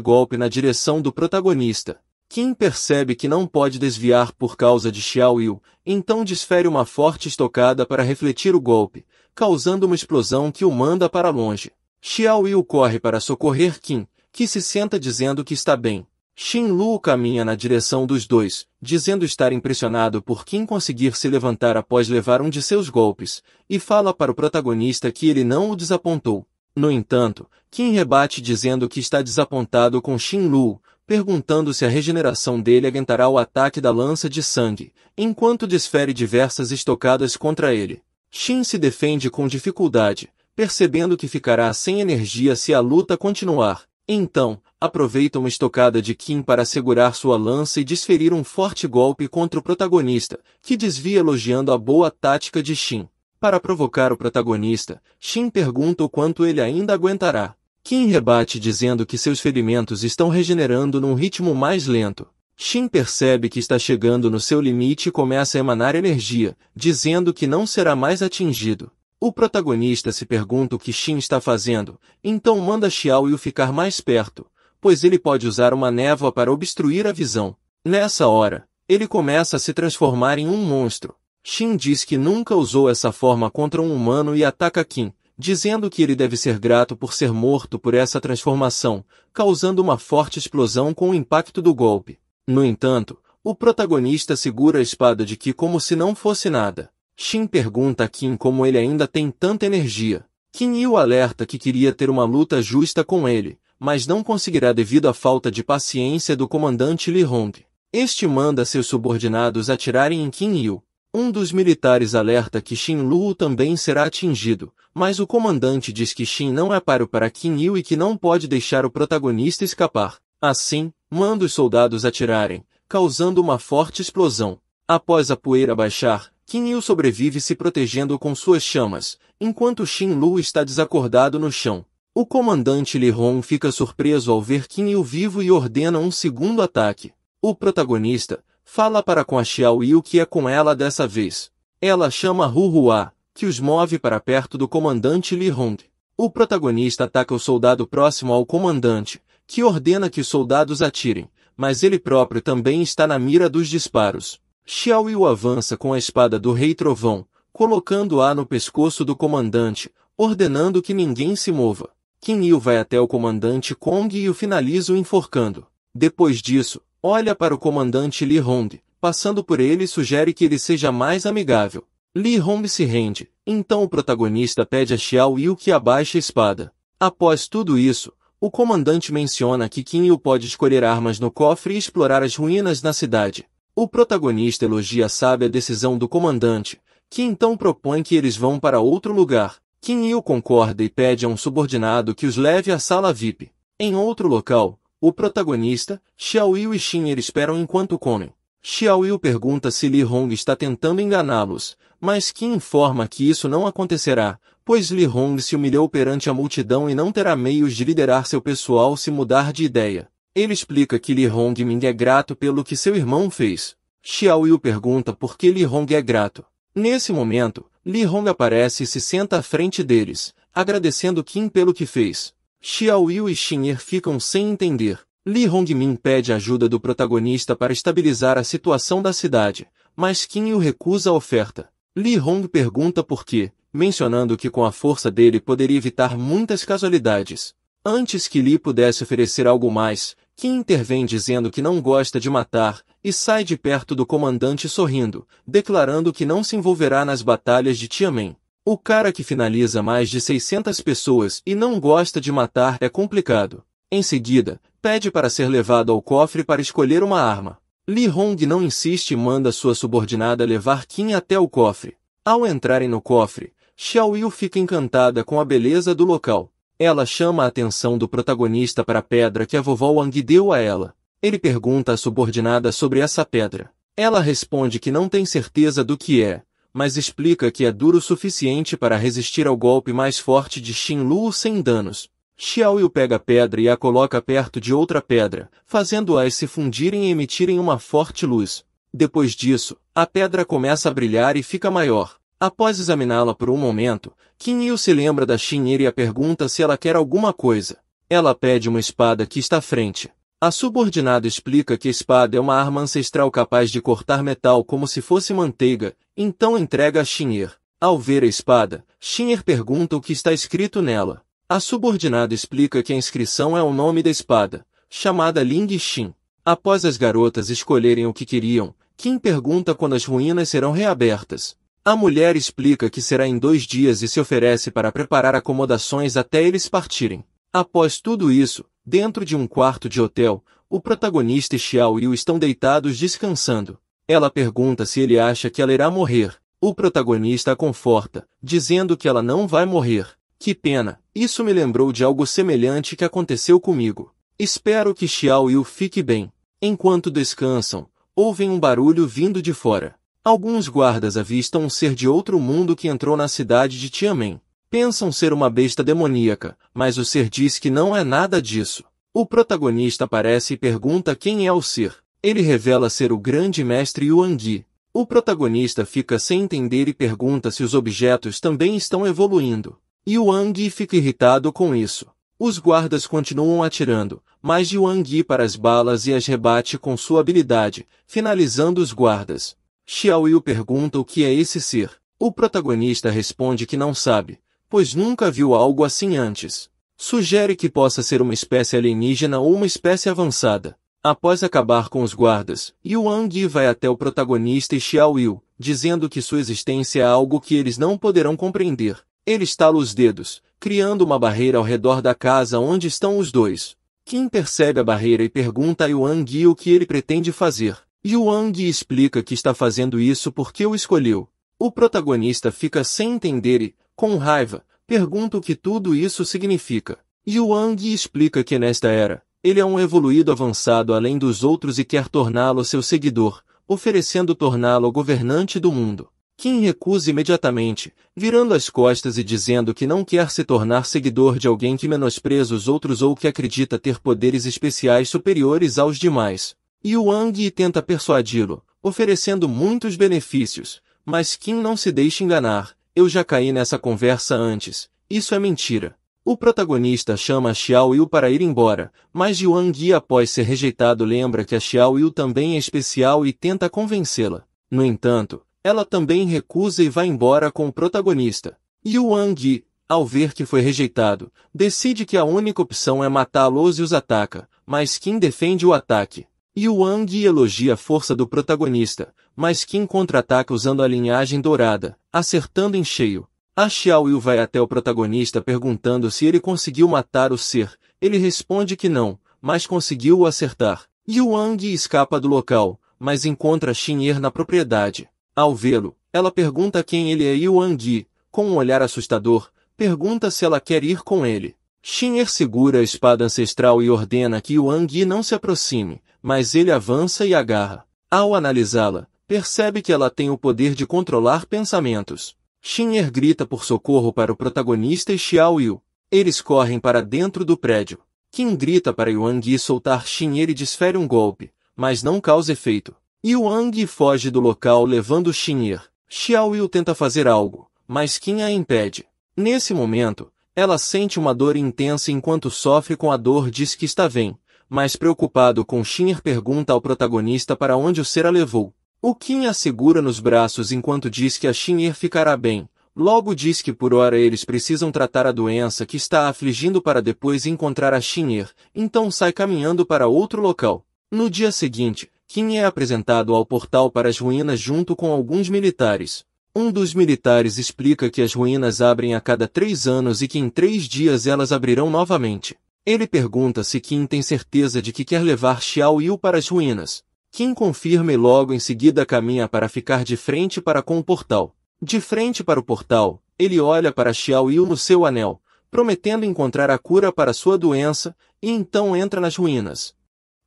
golpe na direção do protagonista. Qin percebe que não pode desviar por causa de Xiao Yu, então desfere uma forte estocada para refletir o golpe, causando uma explosão que o manda para longe. Xiao Yu corre para socorrer Qin, que se senta dizendo que está bem. Xin Luo caminha na direção dos dois, dizendo estar impressionado por Qin conseguir se levantar após levar um de seus golpes, e fala para o protagonista que ele não o desapontou. No entanto, Qin rebate dizendo que está desapontado com Xin Luo, perguntando se a regeneração dele aguentará o ataque da lança de sangue, enquanto desfere diversas estocadas contra ele. Xin se defende com dificuldade, percebendo que ficará sem energia se a luta continuar. Então, aproveita uma estocada de Qin para segurar sua lança e desferir um forte golpe contra o protagonista, que desvia elogiando a boa tática de Xin. Para provocar o protagonista, Xin pergunta o quanto ele ainda aguentará. Qin rebate dizendo que seus ferimentos estão regenerando num ritmo mais lento. Xin percebe que está chegando no seu limite e começa a emanar energia, dizendo que não será mais atingido. O protagonista se pergunta o que Xin está fazendo, então manda Xiao Yu ficar mais perto, pois ele pode usar uma névoa para obstruir a visão. Nessa hora, ele começa a se transformar em um monstro. Xin diz que nunca usou essa forma contra um humano e ataca Qin, dizendo que ele deve ser grato por ser morto por essa transformação, causando uma forte explosão com o impacto do golpe. No entanto, o protagonista segura a espada de Qi como se não fosse nada. Xin pergunta a Qin como ele ainda tem tanta energia. Qin o alerta que queria ter uma luta justa com ele, mas não conseguirá devido à falta de paciência do comandante Li Hong. Este manda seus subordinados atirarem em Qin Yu. Um dos militares alerta que Xin Luo também será atingido, mas o comandante diz que Xin não é páreo para Qin Yu e que não pode deixar o protagonista escapar. Assim, manda os soldados atirarem, causando uma forte explosão. Após a poeira baixar, Qin Yu sobrevive se protegendo com suas chamas, enquanto Xin Luo está desacordado no chão. O comandante Li Hong fica surpreso ao ver Qin Yu vivo e ordena um segundo ataque. O protagonista fala para com a Xiao Yu que é com ela dessa vez. Ela chama Hu Hua, que os move para perto do comandante Li Hong. O protagonista ataca o soldado próximo ao comandante, que ordena que os soldados atirem, mas ele próprio também está na mira dos disparos. Xiao Yu avança com a espada do Rei Trovão, colocando-a no pescoço do comandante, ordenando que ninguém se mova. Qin Yu vai até o comandante Kong e o finaliza o enforcando. Depois disso, olha para o comandante Li Hong, passando por ele e sugere que ele seja mais amigável. Li Hong se rende, então o protagonista pede a Xiao Yu que abaixe a espada. Após tudo isso, o comandante menciona que Qin Yu pode escolher armas no cofre e explorar as ruínas na cidade. O protagonista elogia a sábia decisão do comandante, que então propõe que eles vão para outro lugar. Qin Yu concorda e pede a um subordinado que os leve à sala VIP. Em outro local, o protagonista, Xiao Yu e Xin esperam enquanto comem. Xiao Yu pergunta se Li Hong está tentando enganá-los, mas Qin informa que isso não acontecerá, pois Li Hong se humilhou perante a multidão e não terá meios de liderar seu pessoal se mudar de ideia. Ele explica que Li Hongming é grato pelo que seu irmão fez. Xiao Yu pergunta por que Li Hong é grato. Nesse momento, Li Hong aparece e se senta à frente deles, agradecendo Qin pelo que fez. Xiao Yu e Xin ficam sem entender. Li Hongming pede ajuda do protagonista para estabilizar a situação da cidade, mas Qin Yu recusa a oferta. Li Hong pergunta por quê, mencionando que com a força dele poderia evitar muitas casualidades. Antes que Li pudesse oferecer algo mais, Qin intervém dizendo que não gosta de matar, e sai de perto do comandante sorrindo, declarando que não se envolverá nas batalhas de Tianmen. O cara que finaliza mais de 600 pessoas e não gosta de matar é complicado. Em seguida, pede para ser levado ao cofre para escolher uma arma. Li Hong não insiste e manda sua subordinada levar Qin até o cofre. Ao entrarem no cofre, Xiao Yu fica encantada com a beleza do local. Ela chama a atenção do protagonista para a pedra que a vovó Wang deu a ela. Ele pergunta à subordinada sobre essa pedra. Ela responde que não tem certeza do que é, mas explica que é duro o suficiente para resistir ao golpe mais forte de Xin Luo sem danos. Xiao Yu pega a pedra e a coloca perto de outra pedra, fazendo-as se fundirem e emitirem uma forte luz. Depois disso, a pedra começa a brilhar e fica maior. Após examiná-la por um momento, Qin Yu se lembra da Xin Er e a pergunta se ela quer alguma coisa. Ela pede uma espada que está à frente. A subordinada explica que a espada é uma arma ancestral capaz de cortar metal como se fosse manteiga, então entrega a Xin Er. Ao ver a espada, Xin Er pergunta o que está escrito nela. A subordinada explica que a inscrição é o nome da espada, chamada Ling Xin. Após as garotas escolherem o que queriam, Qin pergunta quando as ruínas serão reabertas. A mulher explica que será em 2 dias e se oferece para preparar acomodações até eles partirem. Após tudo isso, dentro de um quarto de hotel, o protagonista e Xiao Yu estão deitados descansando. Ela pergunta se ele acha que ela irá morrer. O protagonista a conforta, dizendo que ela não vai morrer. Que pena, isso me lembrou de algo semelhante que aconteceu comigo. Espero que Xiao Yu fique bem. Enquanto descansam, ouvem um barulho vindo de fora. Alguns guardas avistam um ser de outro mundo que entrou na cidade de Tianmen. Pensam ser uma besta demoníaca, mas o ser diz que não é nada disso. O protagonista aparece e pergunta quem é o ser. Ele revela ser o grande mestre Yuan Yi. O protagonista fica sem entender e pergunta se os objetos também estão evoluindo. Yuan Yi fica irritado com isso. Os guardas continuam atirando, mas Yuan Yi para as balas e as rebate com sua habilidade, finalizando os guardas. Xiao Yu pergunta o que é esse ser. O protagonista responde que não sabe, pois nunca viu algo assim antes. Sugere que possa ser uma espécie alienígena ou uma espécie avançada. Após acabar com os guardas, Yuan Yi vai até o protagonista e Xiao Yu, dizendo que sua existência é algo que eles não poderão compreender. Ele estala os dedos, criando uma barreira ao redor da casa onde estão os dois. Qin percebe a barreira e pergunta a Yuan Yi o que ele pretende fazer. Yuan Yi explica que está fazendo isso porque o escolheu. O protagonista fica sem entender e, com raiva, pergunta o que tudo isso significa. Yuan Yi explica que nesta era, ele é um evoluído avançado além dos outros e quer torná-lo seu seguidor, oferecendo torná-lo governante do mundo. Qin recusa imediatamente, virando as costas e dizendo que não quer se tornar seguidor de alguém que menospreza os outros ou que acredita ter poderes especiais superiores aos demais. Yuan Yi tenta persuadi-lo, oferecendo muitos benefícios, mas Qin não se deixa enganar. Eu já caí nessa conversa antes, isso é mentira. O protagonista chama a Xiao Yu para ir embora, mas Yuan Yi após ser rejeitado lembra que a Xiao Yu também é especial e tenta convencê-la. No entanto, ela também recusa e vai embora com o protagonista. Yuan Yi, ao ver que foi rejeitado, decide que a única opção é matá-los e os ataca, mas Qin defende o ataque. Yuan Yi elogia a força do protagonista, mas Qin contra-ataca usando a linhagem dourada, acertando em cheio. A Xiao Yu vai até o protagonista perguntando se ele conseguiu matar o ser. Ele responde que não, mas conseguiu o acertar. Yuan Yi escapa do local, mas encontra Xin Er na propriedade. Ao vê-lo, ela pergunta quem ele é. Yuan Yi, com um olhar assustador, pergunta se ela quer ir com ele. Xin Er segura a espada ancestral e ordena que Yuan Yi não se aproxime, mas ele avança e agarra. Ao analisá-la, percebe que ela tem o poder de controlar pensamentos. Xin Er grita por socorro para o protagonista e Xiao Yu. Eles correm para dentro do prédio. Qin grita para Yuan Yi soltar Xin Er e desfere um golpe, mas não causa efeito. Yuan Yi foge do local levando Xin Er. Xiao Yu tenta fazer algo, mas Qin a impede. Nesse momento, ela sente uma dor intensa enquanto sofre com a dor diz que está bem, mas preocupado com Xin Er pergunta ao protagonista para onde o ser a levou. O Qin a segura nos braços enquanto diz que a Xin Er ficará bem, logo diz que por hora eles precisam tratar a doença que está a afligindo para depois encontrar a Xin Er, então sai caminhando para outro local. No dia seguinte, Qin é apresentado ao portal para as ruínas junto com alguns militares. Um dos militares explica que as ruínas abrem a cada 3 anos e que em 3 dias elas abrirão novamente. Ele pergunta se Qin tem certeza de que quer levar Xiao Yu para as ruínas. Qin confirma e logo em seguida caminha para ficar de frente para com o portal. De frente para o portal, ele olha para Xiao Yu no seu anel, prometendo encontrar a cura para sua doença, e então entra nas ruínas.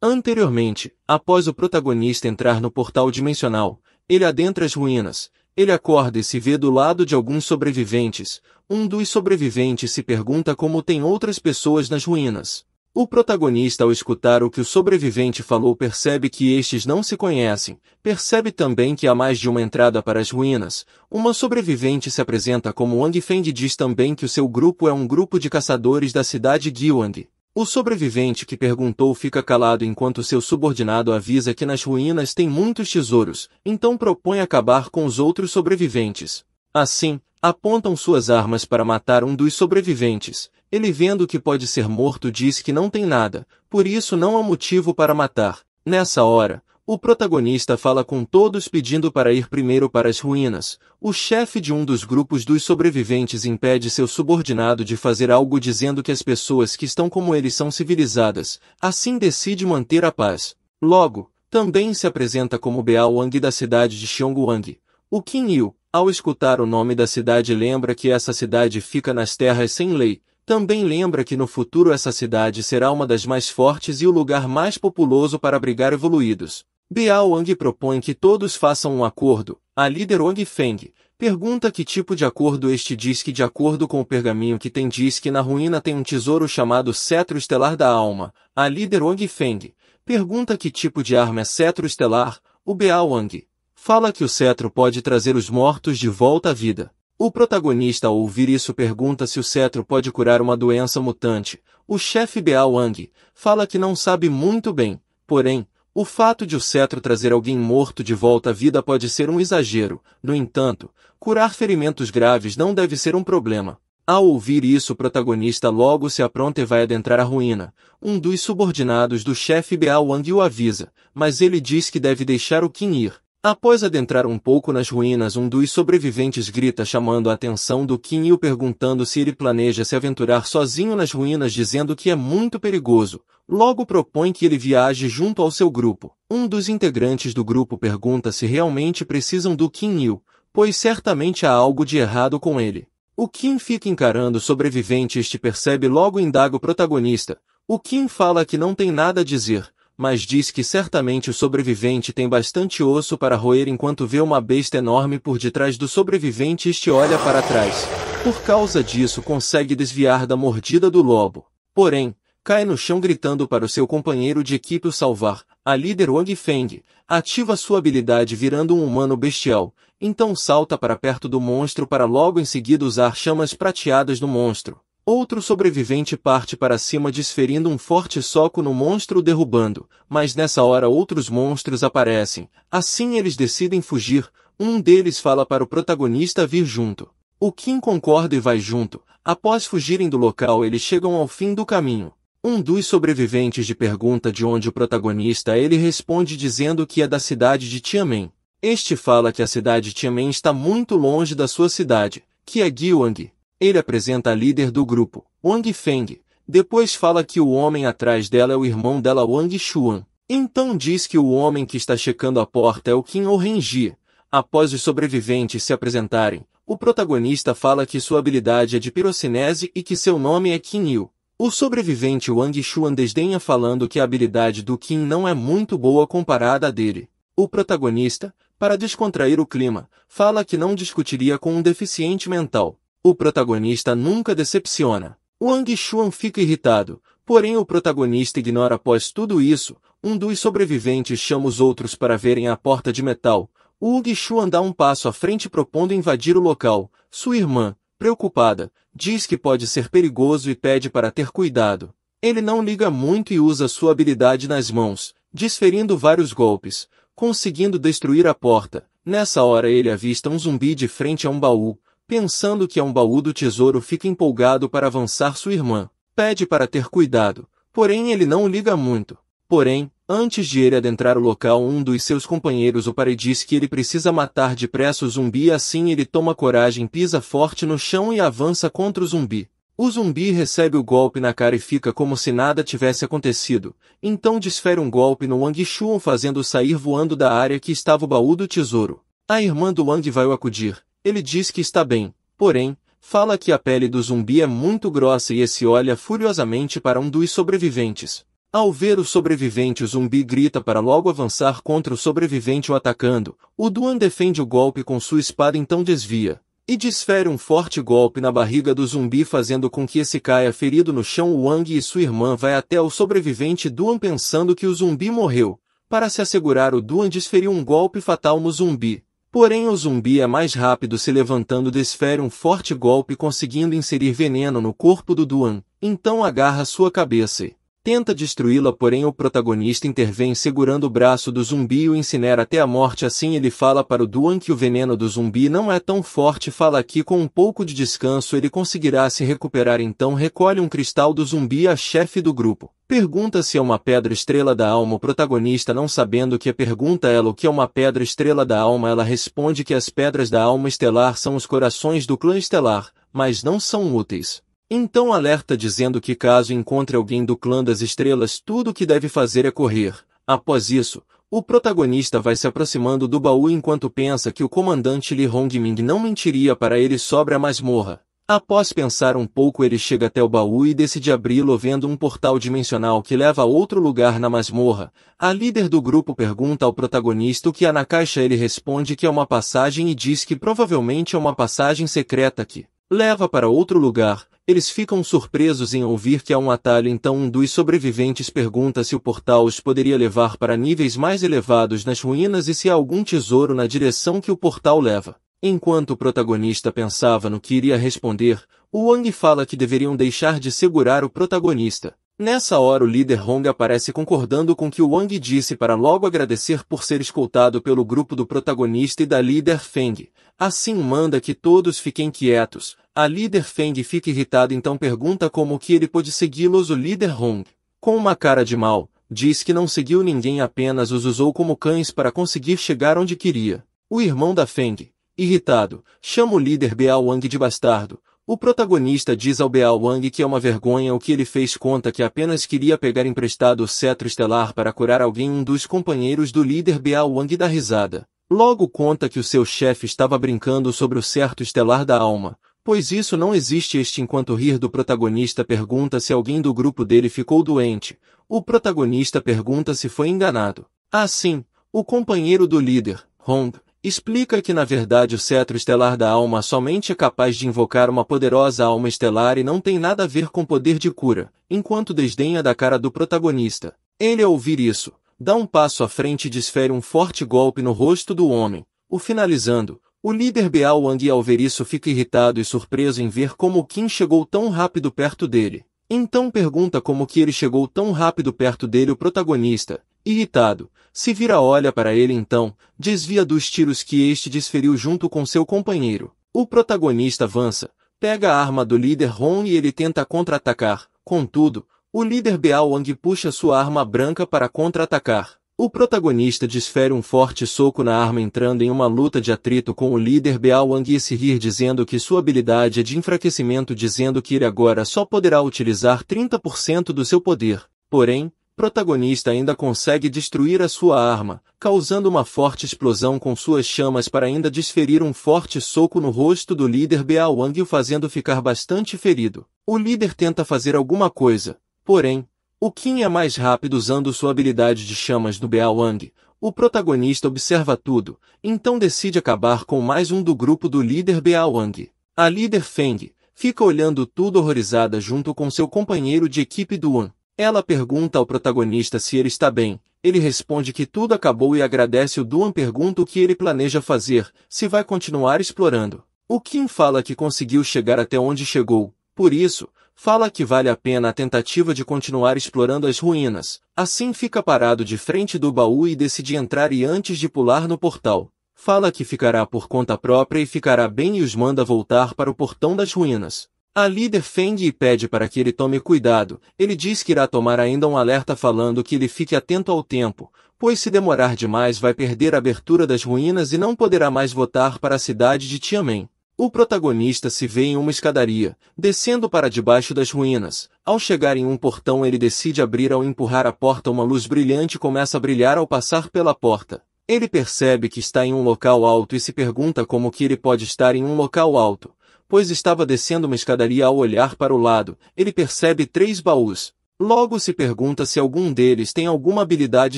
Anteriormente, após o protagonista entrar no portal dimensional, ele adentra as ruínas. Ele acorda e se vê do lado de alguns sobreviventes. Um dos sobreviventes se pergunta como tem outras pessoas nas ruínas. O protagonista, ao escutar o que o sobrevivente falou, percebe que estes não se conhecem. Percebe também que há mais de uma entrada para as ruínas. Uma sobrevivente se apresenta como Wang Feng e diz também que o seu grupo é um grupo de caçadores da cidade Guiwang. O sobrevivente que perguntou fica calado enquanto seu subordinado avisa que nas ruínas tem muitos tesouros, então propõe acabar com os outros sobreviventes. Assim, apontam suas armas para matar um dos sobreviventes. Ele, vendo que pode ser morto, diz que não tem nada, por isso não há motivo para matar. Nessa hora, o protagonista fala com todos pedindo para ir primeiro para as ruínas. O chefe de um dos grupos dos sobreviventes impede seu subordinado de fazer algo, dizendo que as pessoas que estão como ele são civilizadas, assim decide manter a paz. Logo, também se apresenta como Beao Wang da cidade de Xiongwang. O Qin Yu, ao escutar o nome da cidade, lembra que essa cidade fica nas terras sem lei. Também lembra que no futuro essa cidade será uma das mais fortes e o lugar mais populoso para abrigar evoluídos. Beao Wang propõe que todos façam um acordo. A líder Wang Feng pergunta que tipo de acordo. Este diz que, de acordo com o pergaminho que tem, diz que na ruína tem um tesouro chamado Cetro Estelar da Alma. A líder Wang Feng pergunta que tipo de arma é Cetro Estelar. O Beao Wang fala que o cetro pode trazer os mortos de volta à vida. O protagonista, ao ouvir isso, pergunta se o cetro pode curar uma doença mutante. O chefe Beao Wang fala que não sabe muito bem, porém, o fato de o cetro trazer alguém morto de volta à vida pode ser um exagero. No entanto, curar ferimentos graves não deve ser um problema. Ao ouvir isso, o protagonista logo se apronta e vai adentrar a ruína. Um dos subordinados do chefe Beao Wang o avisa, mas ele diz que deve deixar o Qin ir. Após adentrar um pouco nas ruínas, um dos sobreviventes grita chamando a atenção do Qin Yu, perguntando se ele planeja se aventurar sozinho nas ruínas, dizendo que é muito perigoso. Logo propõe que ele viaje junto ao seu grupo. Um dos integrantes do grupo pergunta se realmente precisam do Qin Yu, pois certamente há algo de errado com ele. O Qin fica encarando o sobrevivente. Este percebe logo e indaga o protagonista. O Qin fala que não tem nada a dizer, mas diz que certamente o sobrevivente tem bastante osso para roer enquanto vê uma besta enorme por detrás do sobrevivente. Este olha para trás. Por causa disso, consegue desviar da mordida do lobo. Porém, cai no chão gritando para o seu companheiro de equipe o salvar. A líder Wang Feng ativa sua habilidade virando um humano bestial, então salta para perto do monstro para logo em seguida usar chamas prateadas no monstro. Outro sobrevivente parte para cima desferindo um forte soco no monstro, derrubando, mas nessa hora outros monstros aparecem. Assim eles decidem fugir. Um deles fala para o protagonista vir junto. O Qin concorda e vai junto. Após fugirem do local, eles chegam ao fim do caminho. Um dos sobreviventes pergunta de onde o protagonista é. Ele responde dizendo que é da cidade de Tianmen. Este fala que a cidade de Tianmen está muito longe da sua cidade, que é Guiwang. Ele apresenta a líder do grupo, Wang Feng. Depois fala que o homem atrás dela é o irmão dela, Wang Xuan. Então diz que o homem que está checando a porta é o Qin ou Renji. Após os sobreviventes se apresentarem, o protagonista fala que sua habilidade é de pirocinese e que seu nome é Qin Yu. O sobrevivente Wang Xuan desdenha, falando que a habilidade do Qin não é muito boa comparada à dele. O protagonista, para descontrair o clima, fala que não discutiria com um deficiente mental. O protagonista nunca decepciona. Wang Xuan fica irritado, porém o protagonista ignora. Após tudo isso, um dos sobreviventes chama os outros para verem a porta de metal. Wang Xuan dá um passo à frente propondo invadir o local. Sua irmã, preocupada, diz que pode ser perigoso e pede para ter cuidado. Ele não liga muito e usa sua habilidade nas mãos, desferindo vários golpes, conseguindo destruir a porta. Nessa hora ele avista um zumbi de frente a um baú. Pensando que é um baú do tesouro, fica empolgado para avançar. Sua irmã pede para ter cuidado, porém ele não liga muito. Porém, antes de ele adentrar o local, um dos seus companheiros o para e diz que ele precisa matar depressa o zumbi. Assim ele toma coragem, pisa forte no chão e avança contra o zumbi. O zumbi recebe o golpe na cara e fica como se nada tivesse acontecido. Então desfere um golpe no Wang Xuan, fazendo-o sair voando da área que estava o baú do tesouro. A irmã do Wang vai o acudir. Ele diz que está bem, porém, fala que a pele do zumbi é muito grossa e esse olha furiosamente para um dos sobreviventes. Ao ver o sobrevivente, o zumbi grita para logo avançar contra o sobrevivente o atacando. O Duan defende o golpe com sua espada, então desvia e desfere um forte golpe na barriga do zumbi, fazendo com que esse caia ferido no chão. Wang e sua irmã vai até o sobrevivente Duan pensando que o zumbi morreu. Para se assegurar, o Duan desferiu um golpe fatal no zumbi. Porém o zumbi é mais rápido, se levantando desfere um forte golpe, conseguindo inserir veneno no corpo do Duan. Então agarra sua cabeça e tenta destruí-la, porém o protagonista intervém segurando o braço do zumbi e o incinera até a morte. Assim ele fala para o Duan que o veneno do zumbi não é tão forte, fala que com um pouco de descanso ele conseguirá se recuperar. Então recolhe um cristal do zumbi. A chefe do grupo pergunta se é uma pedra estrela da alma. O protagonista, não sabendo o que pergunta ela o que é uma pedra estrela da alma, ela responde que as pedras da alma estelar são os corações do clã estelar, mas não são úteis. Então alerta dizendo que caso encontre alguém do clã das estrelas, tudo o que deve fazer é correr. Após isso, o protagonista vai se aproximando do baú enquanto pensa que o comandante Li Hongming não mentiria para ele sobre a masmorra. Após pensar um pouco, ele chega até o baú e decide abri-lo, vendo um portal dimensional que leva a outro lugar na masmorra. A líder do grupo pergunta ao protagonista o que há na caixa. Ele responde que é uma passagem e diz que provavelmente é uma passagem secreta que leva para outro lugar. Eles ficam surpresos em ouvir que há um atalho, então um dos sobreviventes pergunta se o portal os poderia levar para níveis mais elevados nas ruínas e se há algum tesouro na direção que o portal leva. Enquanto o protagonista pensava no que iria responder, o Wang fala que deveriam deixar de segurar o protagonista. Nessa hora o líder Hong aparece concordando com o que o Wang disse para logo agradecer por ser escoltado pelo grupo do protagonista e da líder Feng. Assim manda que todos fiquem quietos. A líder Feng fica irritada, então pergunta como que ele pôde segui-los. O líder Hong, com uma cara de mal, diz que não seguiu ninguém, apenas os usou como cães para conseguir chegar onde queria. O irmão da Feng, irritado, chama o líder Beao Wang de bastardo. O protagonista diz ao Beao Wang que é uma vergonha o que ele fez, conta que apenas queria pegar emprestado o cetro estelar para curar alguém. Um dos companheiros do líder Beao Wang dá risada. Logo conta que o seu chefe estava brincando sobre o cetro estelar da alma, pois isso não existe. Enquanto rir do protagonista, pergunta se alguém do grupo dele ficou doente. O protagonista pergunta se foi enganado. Assim, o companheiro do líder, Hong, explica que na verdade o cetro estelar da alma somente é capaz de invocar uma poderosa alma estelar e não tem nada a ver com poder de cura, enquanto desdenha da cara do protagonista. Ele, ao ouvir isso, dá um passo à frente e desfere um forte golpe no rosto do homem, o finalizando. O líder Beao Wang, ao ver isso, fica irritado e surpreso em ver como Qin chegou tão rápido perto dele. Então pergunta como que ele chegou tão rápido perto dele. O protagonista, irritado, se vira, olha para ele, então desvia dos tiros que este desferiu junto com seu companheiro. O protagonista avança, pega a arma do líder Hong e ele tenta contra-atacar. Contudo, o líder Beao Wang puxa sua arma branca para contra-atacar. O protagonista desfere um forte soco na arma, entrando em uma luta de atrito com o líder Beao Wang e se rir, dizendo que sua habilidade é de enfraquecimento, dizendo que ele agora só poderá utilizar 30% do seu poder. Porém, o protagonista ainda consegue destruir a sua arma, causando uma forte explosão com suas chamas para ainda desferir um forte soco no rosto do líder Beao Wang, o fazendo ficar bastante ferido. O líder tenta fazer alguma coisa, porém, o Qin é mais rápido usando sua habilidade de chamas do Beao Wang. O protagonista observa tudo, então decide acabar com mais um do grupo do líder Beao Wang. A líder Feng fica olhando tudo horrorizada junto com seu companheiro de equipe Duan. Ela pergunta ao protagonista se ele está bem. Ele responde que tudo acabou e agradece. O Duan pergunta o que ele planeja fazer, se vai continuar explorando. O Qin fala que conseguiu chegar até onde chegou, por isso, fala que vale a pena a tentativa de continuar explorando as ruínas. Assim fica parado de frente do baú e decide entrar, e antes de pular no portal, fala que ficará por conta própria e ficará bem, e os manda voltar para o portão das ruínas. A líder Feng pede para que ele tome cuidado. Ele diz que irá tomar ainda um alerta, falando que ele fique atento ao tempo, pois se demorar demais vai perder a abertura das ruínas e não poderá mais voltar para a cidade de Tianmen. O protagonista se vê em uma escadaria, descendo para debaixo das ruínas. Ao chegar em um portão, ele decide abrir. Ao empurrar a porta, uma luz brilhante começa a brilhar ao passar pela porta. Ele percebe que está em um local alto e se pergunta como que ele pode estar em um local alto, pois estava descendo uma escadaria. Ao olhar para o lado, ele percebe 3 baús. Logo se pergunta se algum deles tem alguma habilidade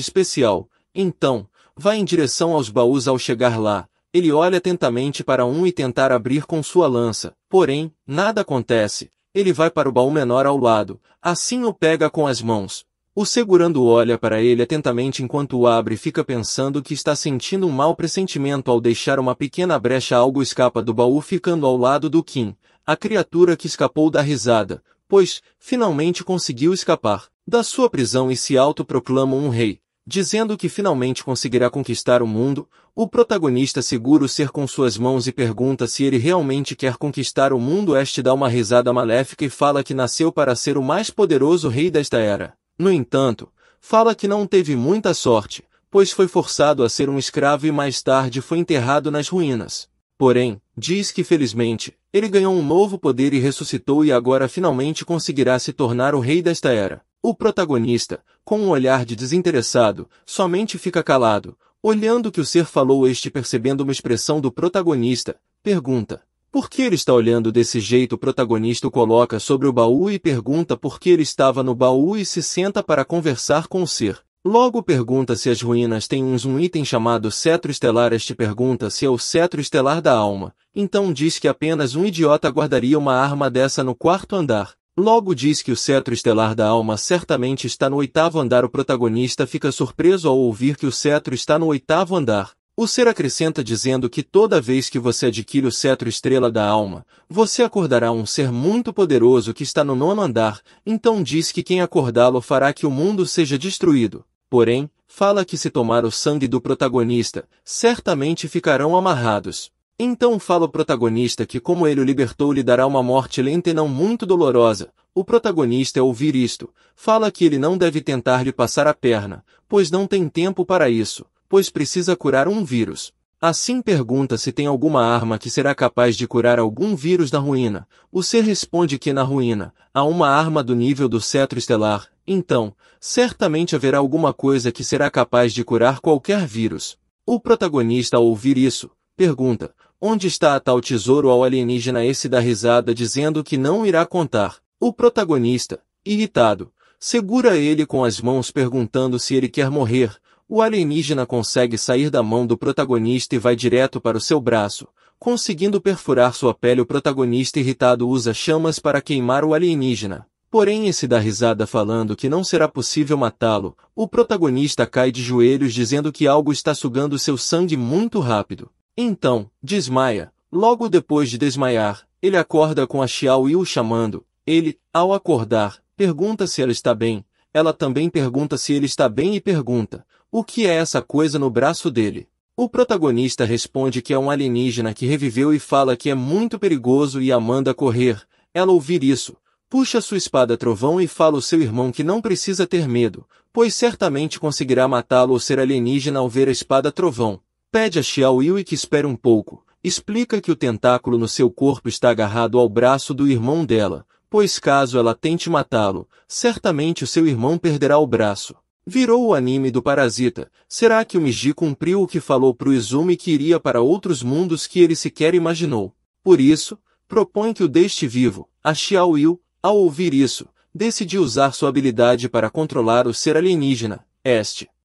especial. Então, vai em direção aos baús. Ao chegar lá, ele olha atentamente para um e tentar abrir com sua lança. Porém, nada acontece. Ele vai para o baú menor ao lado, assim o pega com as mãos. O segurando olha para ele atentamente enquanto o abre e fica pensando que está sentindo um mau pressentimento ao deixar uma pequena brecha. Algo escapa do baú ficando ao lado do Kim, a criatura que escapou da risada, pois, finalmente conseguiu escapar da sua prisão e se autoproclama um rei, dizendo que finalmente conseguirá conquistar o mundo. O protagonista segura o ser com suas mãos e pergunta se ele realmente quer conquistar o mundo. Este dá uma risada maléfica e fala que nasceu para ser o mais poderoso rei desta era. No entanto, fala que não teve muita sorte, pois foi forçado a ser um escravo e mais tarde foi enterrado nas ruínas. Porém, diz que felizmente, ele ganhou um novo poder e ressuscitou e agora finalmente conseguirá se tornar o rei desta era. O protagonista, com um olhar de desinteressado, somente fica calado, olhando o que o ser falou. Percebendo uma expressão do protagonista, pergunta: por que ele está olhando desse jeito? O protagonista o coloca sobre o baú e pergunta por que ele estava no baú e se senta para conversar com o ser. Logo pergunta se as ruínas têm um item chamado cetro estelar. Pergunta se é o cetro estelar da alma. Então diz que apenas um idiota guardaria uma arma dessa no quarto andar. Logo diz que o cetro estelar da alma certamente está no oitavo andar. O protagonista fica surpreso ao ouvir que o cetro está no oitavo andar. O ser acrescenta dizendo que toda vez que você adquire o cetro estrela da alma, você acordará um ser muito poderoso que está no nono andar. Então diz que quem acordá-lo fará que o mundo seja destruído. Porém, fala que se tomar o sangue do protagonista, certamente ficarão amarrados. Então fala o protagonista que como ele o libertou lhe dará uma morte lenta e não muito dolorosa. O protagonista ao ouvir isto, fala que ele não deve tentar lhe passar a perna, pois não tem tempo para isso, pois precisa curar um vírus. Assim pergunta se tem alguma arma que será capaz de curar algum vírus na ruína. O ser responde que na ruína, há uma arma do nível do cetro estelar, então, certamente haverá alguma coisa que será capaz de curar qualquer vírus. O protagonista ao ouvir isso, pergunta: onde está a tal tesouro? Ao alienígena esse dá risada dizendo que não irá contar. O protagonista, irritado, segura ele com as mãos perguntando se ele quer morrer. O alienígena consegue sair da mão do protagonista e vai direto para o seu braço, conseguindo perfurar sua pele. O protagonista irritado usa chamas para queimar o alienígena. Porém esse dá risada falando que não será possível matá-lo. O protagonista cai de joelhos dizendo que algo está sugando seu sangue muito rápido. Então, desmaia. Logo depois de desmaiar, ele acorda com a Xiao Yu chamando. Ele, ao acordar, pergunta se ela está bem. Ela também pergunta se ele está bem e pergunta: o que é essa coisa no braço dele? O protagonista responde que é um alienígena que reviveu e fala que é muito perigoso e a manda correr. Ela ouvir isso, puxa sua espada trovão e fala ao seu irmão que não precisa ter medo, pois certamente conseguirá matá-lo ou ser alienígena ao ver a espada trovão. Pede a Xiao Yu que espere um pouco, explica que o tentáculo no seu corpo está agarrado ao braço do irmão dela, pois caso ela tente matá-lo, certamente o seu irmão perderá o braço. Virou o anime do Parasita. Será que o Miji cumpriu o que falou pro Izumi que iria para outros mundos que ele sequer imaginou? Por isso, propõe que o deixe vivo. A Xiao Yu, ao ouvir isso, decidiu usar sua habilidade para controlar o ser alienígena.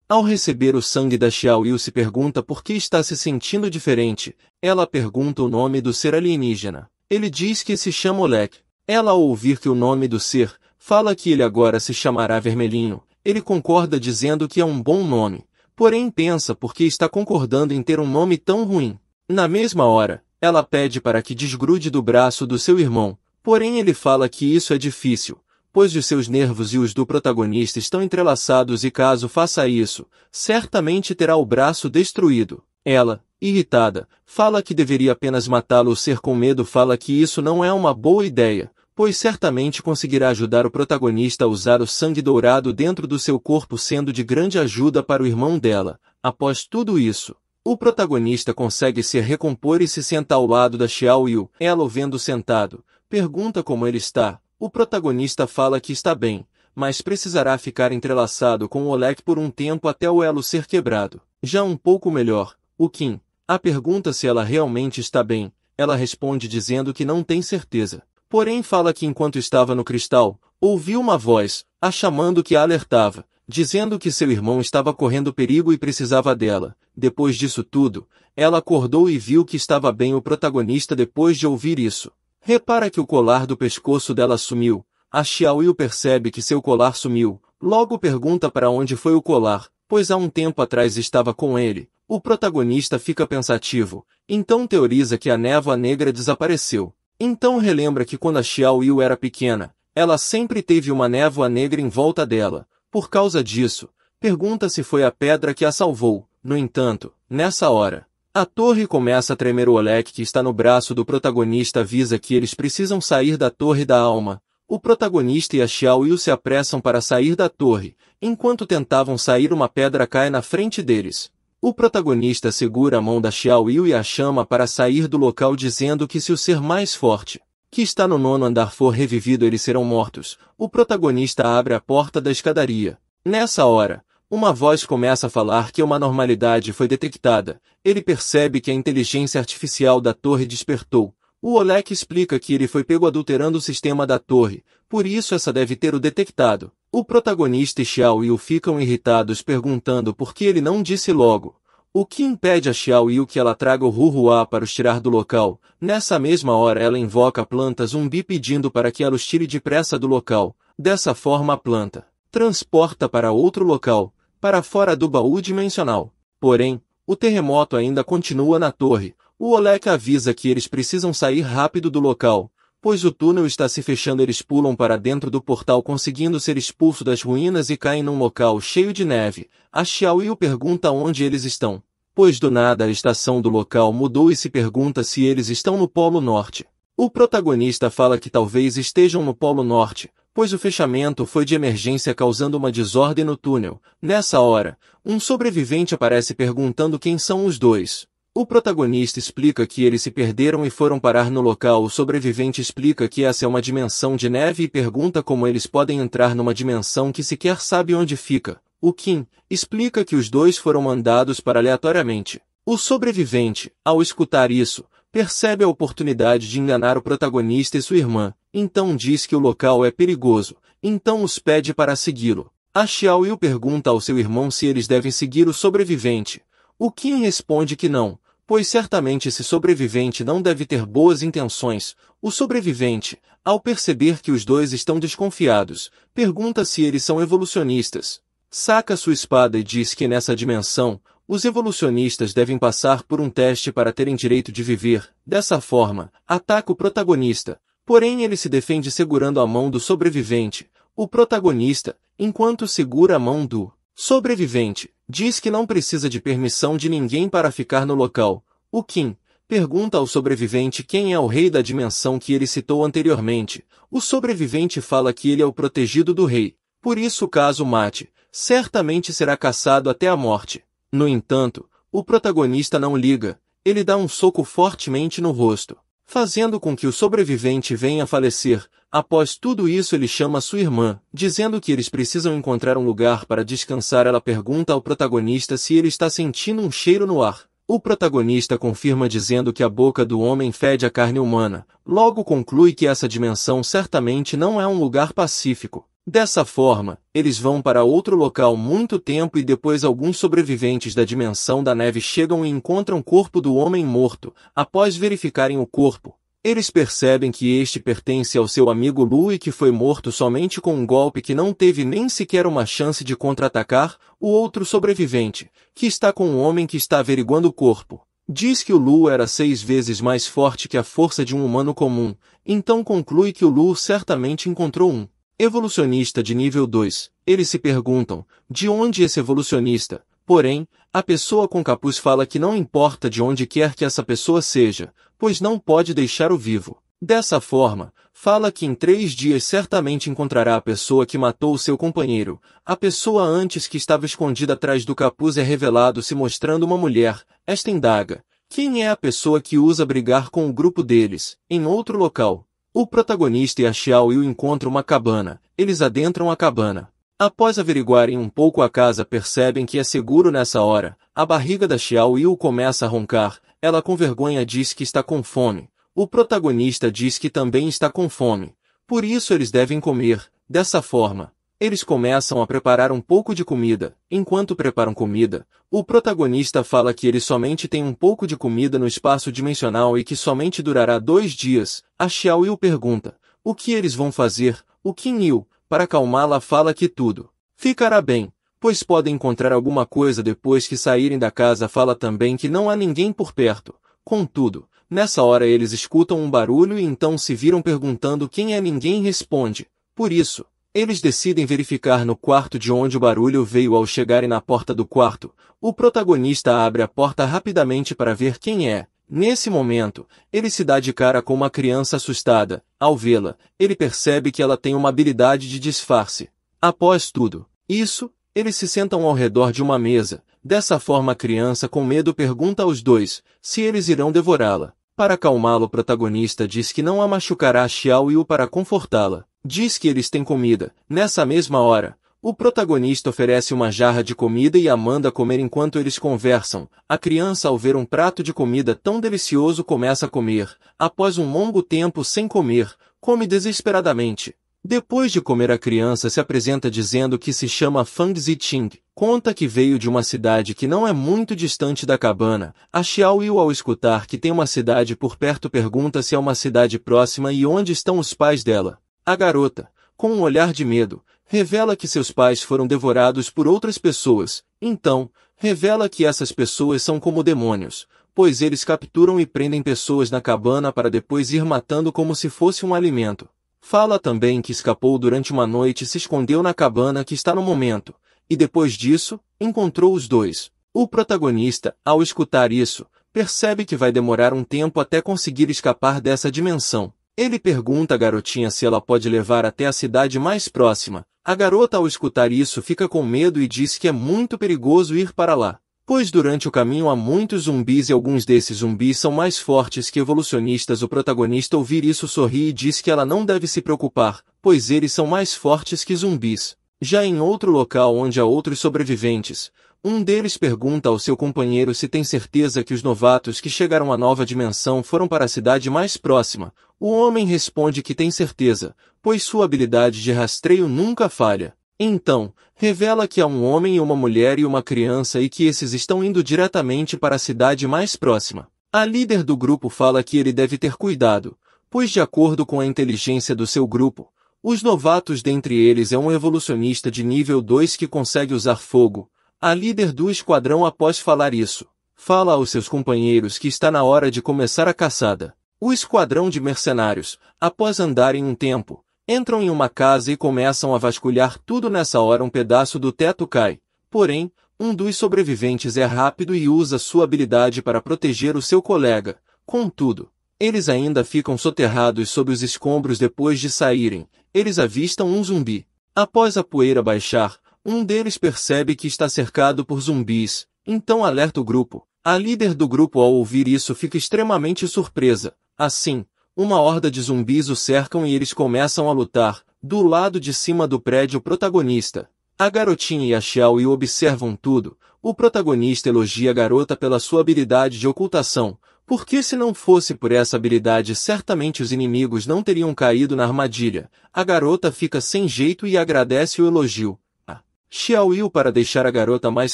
Ao receber o sangue da Xiao Yu se pergunta por que está se sentindo diferente. Ela pergunta o nome do ser alienígena. Ele diz que se chama Olek. Ela ao ouvir que o nome do ser, fala que ele agora se chamará Vermelhinho. Ele concorda dizendo que é um bom nome, porém pensa por que está concordando em ter um nome tão ruim. Na mesma hora, ela pede para que desgrude do braço do seu irmão, porém ele fala que isso é difícil, pois os seus nervos e os do protagonista estão entrelaçados e caso faça isso, certamente terá o braço destruído. Ela, irritada, fala que deveria apenas matá-lo. O ser com medo fala que isso não é uma boa ideia, pois certamente conseguirá ajudar o protagonista a usar o sangue dourado dentro do seu corpo, sendo de grande ajuda para o irmão dela. Após tudo isso, o protagonista consegue se recompor e se senta ao lado da Xiao Yu. Ela o vendo sentado, pergunta como ele está. O protagonista fala que está bem, mas precisará ficar entrelaçado com o Olek por um tempo até o elo ser quebrado. Já um pouco melhor, o Kim a pergunta se ela realmente está bem. Ela responde dizendo que não tem certeza. Porém fala que enquanto estava no cristal, ouviu uma voz, a chamando que a alertava, dizendo que seu irmão estava correndo perigo e precisava dela. Depois disso tudo, ela acordou e viu que estava bem. O protagonista, depois de ouvir isso, repara que o colar do pescoço dela sumiu. A Xiaoyu percebe que seu colar sumiu, logo pergunta para onde foi o colar, pois há um tempo atrás estava com ele. O protagonista fica pensativo, então teoriza que a névoa negra desapareceu. Então relembra que quando a Xiaoyu era pequena, ela sempre teve uma névoa negra em volta dela. Por causa disso, pergunta se foi a pedra que a salvou. No entanto, nessa hora, a torre começa a tremer. O Oleg que está no braço do protagonista avisa que eles precisam sair da Torre da Alma. O protagonista e a Xiaoyu se apressam para sair da torre. Enquanto tentavam sair, uma pedra cai na frente deles. O protagonista segura a mão da Xiaoyu e a chama para sair do local, dizendo que se o ser mais forte, que está no 9º andar, for revivido, eles serão mortos. O protagonista abre a porta da escadaria. Nessa hora, uma voz começa a falar que uma anormalidade foi detectada. Ele percebe que a inteligência artificial da torre despertou. O Oleg explica que ele foi pego adulterando o sistema da torre, por isso essa deve ter o detectado. O protagonista e Xiaoyu ficam irritados, perguntando por que ele não disse logo. O que impede a Xiaoyu que ela traga o Huhua para os tirar do local. Nessa mesma hora ela invoca a planta zumbi pedindo para que ela os tire depressa do local. Dessa forma a planta transporta para outro local, para fora do baú dimensional. Porém, o terremoto ainda continua na torre. O Oleg avisa que eles precisam sair rápido do local, pois o túnel está se fechando. Eles pulam para dentro do portal, conseguindo ser expulsos das ruínas, e caem num local cheio de neve. A Xiaoyu pergunta onde eles estão, pois do nada a estação do local mudou, e se pergunta se eles estão no Polo Norte. O protagonista fala que talvez estejam no Polo Norte, pois o fechamento foi de emergência, causando uma desordem no túnel. Nessa hora, um sobrevivente aparece perguntando quem são os dois. O protagonista explica que eles se perderam e foram parar no local. O sobrevivente explica que essa é uma dimensão de neve e pergunta como eles podem entrar numa dimensão que sequer sabe onde fica. O Kim explica que os dois foram mandados para aleatoriamente. O sobrevivente, ao escutar isso, percebe a oportunidade de enganar o protagonista e sua irmã, então diz que o local é perigoso, então os pede para segui-lo. A Xiaoyu pergunta ao seu irmão se eles devem seguir o sobrevivente. O Kim responde que não, pois certamente esse sobrevivente não deve ter boas intenções. O sobrevivente, ao perceber que os dois estão desconfiados, pergunta se eles são evolucionistas. Saca sua espada e diz que nessa dimensão, os evolucionistas devem passar por um teste para terem direito de viver. Dessa forma, ataca o protagonista, porém ele se defende segurando a mão do sobrevivente. O protagonista, enquanto segura a mão do sobrevivente, diz que não precisa de permissão de ninguém para ficar no local. O Kim pergunta ao sobrevivente quem é o rei da dimensão que ele citou anteriormente. O sobrevivente fala que ele é o protegido do rei, por isso caso o mate, certamente será caçado até a morte. No entanto, o protagonista não liga, ele dá um soco fortemente no rosto, fazendo com que o sobrevivente venha a falecer. Após tudo isso ele chama sua irmã, dizendo que eles precisam encontrar um lugar para descansar. Ela pergunta ao protagonista se ele está sentindo um cheiro no ar. O protagonista confirma dizendo que a boca do homem fede a carne humana, logo conclui que essa dimensão certamente não é um lugar pacífico. Dessa forma, eles vão para outro local muito tempo e depois alguns sobreviventes da dimensão da neve chegam e encontram o corpo do homem morto. Após verificarem o corpo, eles percebem que este pertence ao seu amigo Lu e que foi morto somente com um golpe, que não teve nem sequer uma chance de contra-atacar. O outro sobrevivente, que está com um homem que está averiguando o corpo, diz que o Lu era 6 vezes mais forte que a força de um humano comum, então conclui que o Lu certamente encontrou um evolucionista de nível 2. Eles se perguntam, de onde esse evolucionista? Porém, a pessoa com capuz fala que não importa de onde quer que essa pessoa seja, pois não pode deixá-lo vivo. Dessa forma, fala que em 3 dias certamente encontrará a pessoa que matou o seu companheiro. A pessoa antes que estava escondida atrás do capuz é revelado se mostrando uma mulher. Esta indaga, quem é a pessoa que usa brigar com o grupo deles? Em outro local, o protagonista e a Xiaoyu encontram uma cabana. Eles adentram a cabana. Após averiguarem um pouco a casa, percebem que é seguro. Nessa hora, a barriga da Xiaoyu começa a roncar. Ela com vergonha diz que está com fome. O protagonista diz que também está com fome. Por isso eles devem comer. Dessa forma, Eles começam a preparar um pouco de comida. Enquanto preparam comida, o protagonista fala que ele somente tem um pouco de comida no espaço dimensional e que somente durará 2 dias. A Xiao Yu pergunta, o que eles vão fazer? O Qin Yu, para acalmá-la, fala que tudo ficará bem, pois podem encontrar alguma coisa depois que saírem da casa. Fala também que não há ninguém por perto. Contudo, nessa hora eles escutam um barulho e então se viram perguntando quem é. Ninguém responde. Por isso, eles decidem verificar no quarto de onde o barulho veio. Ao chegarem na porta do quarto, o protagonista abre a porta rapidamente para ver quem é. Nesse momento, ele se dá de cara com uma criança assustada. Ao vê-la, ele percebe que ela tem uma habilidade de disfarce. Após tudo isso, eles se sentam ao redor de uma mesa. Dessa forma, a criança com medo pergunta aos dois se eles irão devorá-la. Para acalmá-lo, o protagonista diz que não a machucará. Xiao Yu, para confortá-la, diz que eles têm comida. Nessa mesma hora, o protagonista oferece uma jarra de comida e a manda comer. Enquanto eles conversam, a criança, ao ver um prato de comida tão delicioso, começa a comer. Após um longo tempo sem comer, come desesperadamente. Depois de comer, a criança se apresenta dizendo que se chama Fang Ziting. Conta que veio de uma cidade que não é muito distante da cabana. A Xiao Yu, ao escutar que tem uma cidade por perto, pergunta se é uma cidade próxima e onde estão os pais dela. A garota, com um olhar de medo, revela que seus pais foram devorados por outras pessoas. Então, revela que essas pessoas são como demônios, pois eles capturam e prendem pessoas na cabana para depois ir matando como se fosse um alimento. Fala também que escapou durante uma noite e se escondeu na cabana que está no momento, e depois disso, encontrou os dois. O protagonista, ao escutar isso, percebe que vai demorar um tempo até conseguir escapar dessa dimensão. Ele pergunta à garotinha se ela pode levar até a cidade mais próxima. A garota, ao escutar isso, fica com medo e diz que é muito perigoso ir para lá, pois durante o caminho há muitos zumbis e alguns desses zumbis são mais fortes que evolucionistas. O protagonista, ao ouvir isso, sorri e diz que ela não deve se preocupar, pois eles são mais fortes que zumbis. Já em outro local onde há outros sobreviventes, um deles pergunta ao seu companheiro se tem certeza que os novatos que chegaram à nova dimensão foram para a cidade mais próxima. O homem responde que tem certeza, pois sua habilidade de rastreio nunca falha. Então, revela que há um homem e uma mulher e uma criança e que esses estão indo diretamente para a cidade mais próxima. A líder do grupo fala que ele deve ter cuidado, pois de acordo com a inteligência do seu grupo, os novatos dentre eles é um evolucionista de nível 2 que consegue usar fogo. A líder do esquadrão, após falar isso, fala aos seus companheiros que está na hora de começar a caçada. O esquadrão de mercenários, após andarem um tempo, entram em uma casa e começam a vasculhar tudo. Nessa hora, um pedaço do teto cai. Porém, um dos sobreviventes é rápido e usa sua habilidade para proteger o seu colega. Contudo, eles ainda ficam soterrados sob os escombros. Depois de saírem, eles avistam um zumbi. Após a poeira baixar, um deles percebe que está cercado por zumbis, então alerta o grupo. A líder do grupo, ao ouvir isso, fica extremamente surpresa. Assim, uma horda de zumbis o cercam e eles começam a lutar. Do lado de cima do prédio, o protagonista, a garotinha e a Xiao Yu observam tudo. O protagonista elogia a garota pela sua habilidade de ocultação, porque se não fosse por essa habilidade, certamente os inimigos não teriam caído na armadilha. A garota fica sem jeito e agradece o elogio. A Xiao Yu, para deixar a garota mais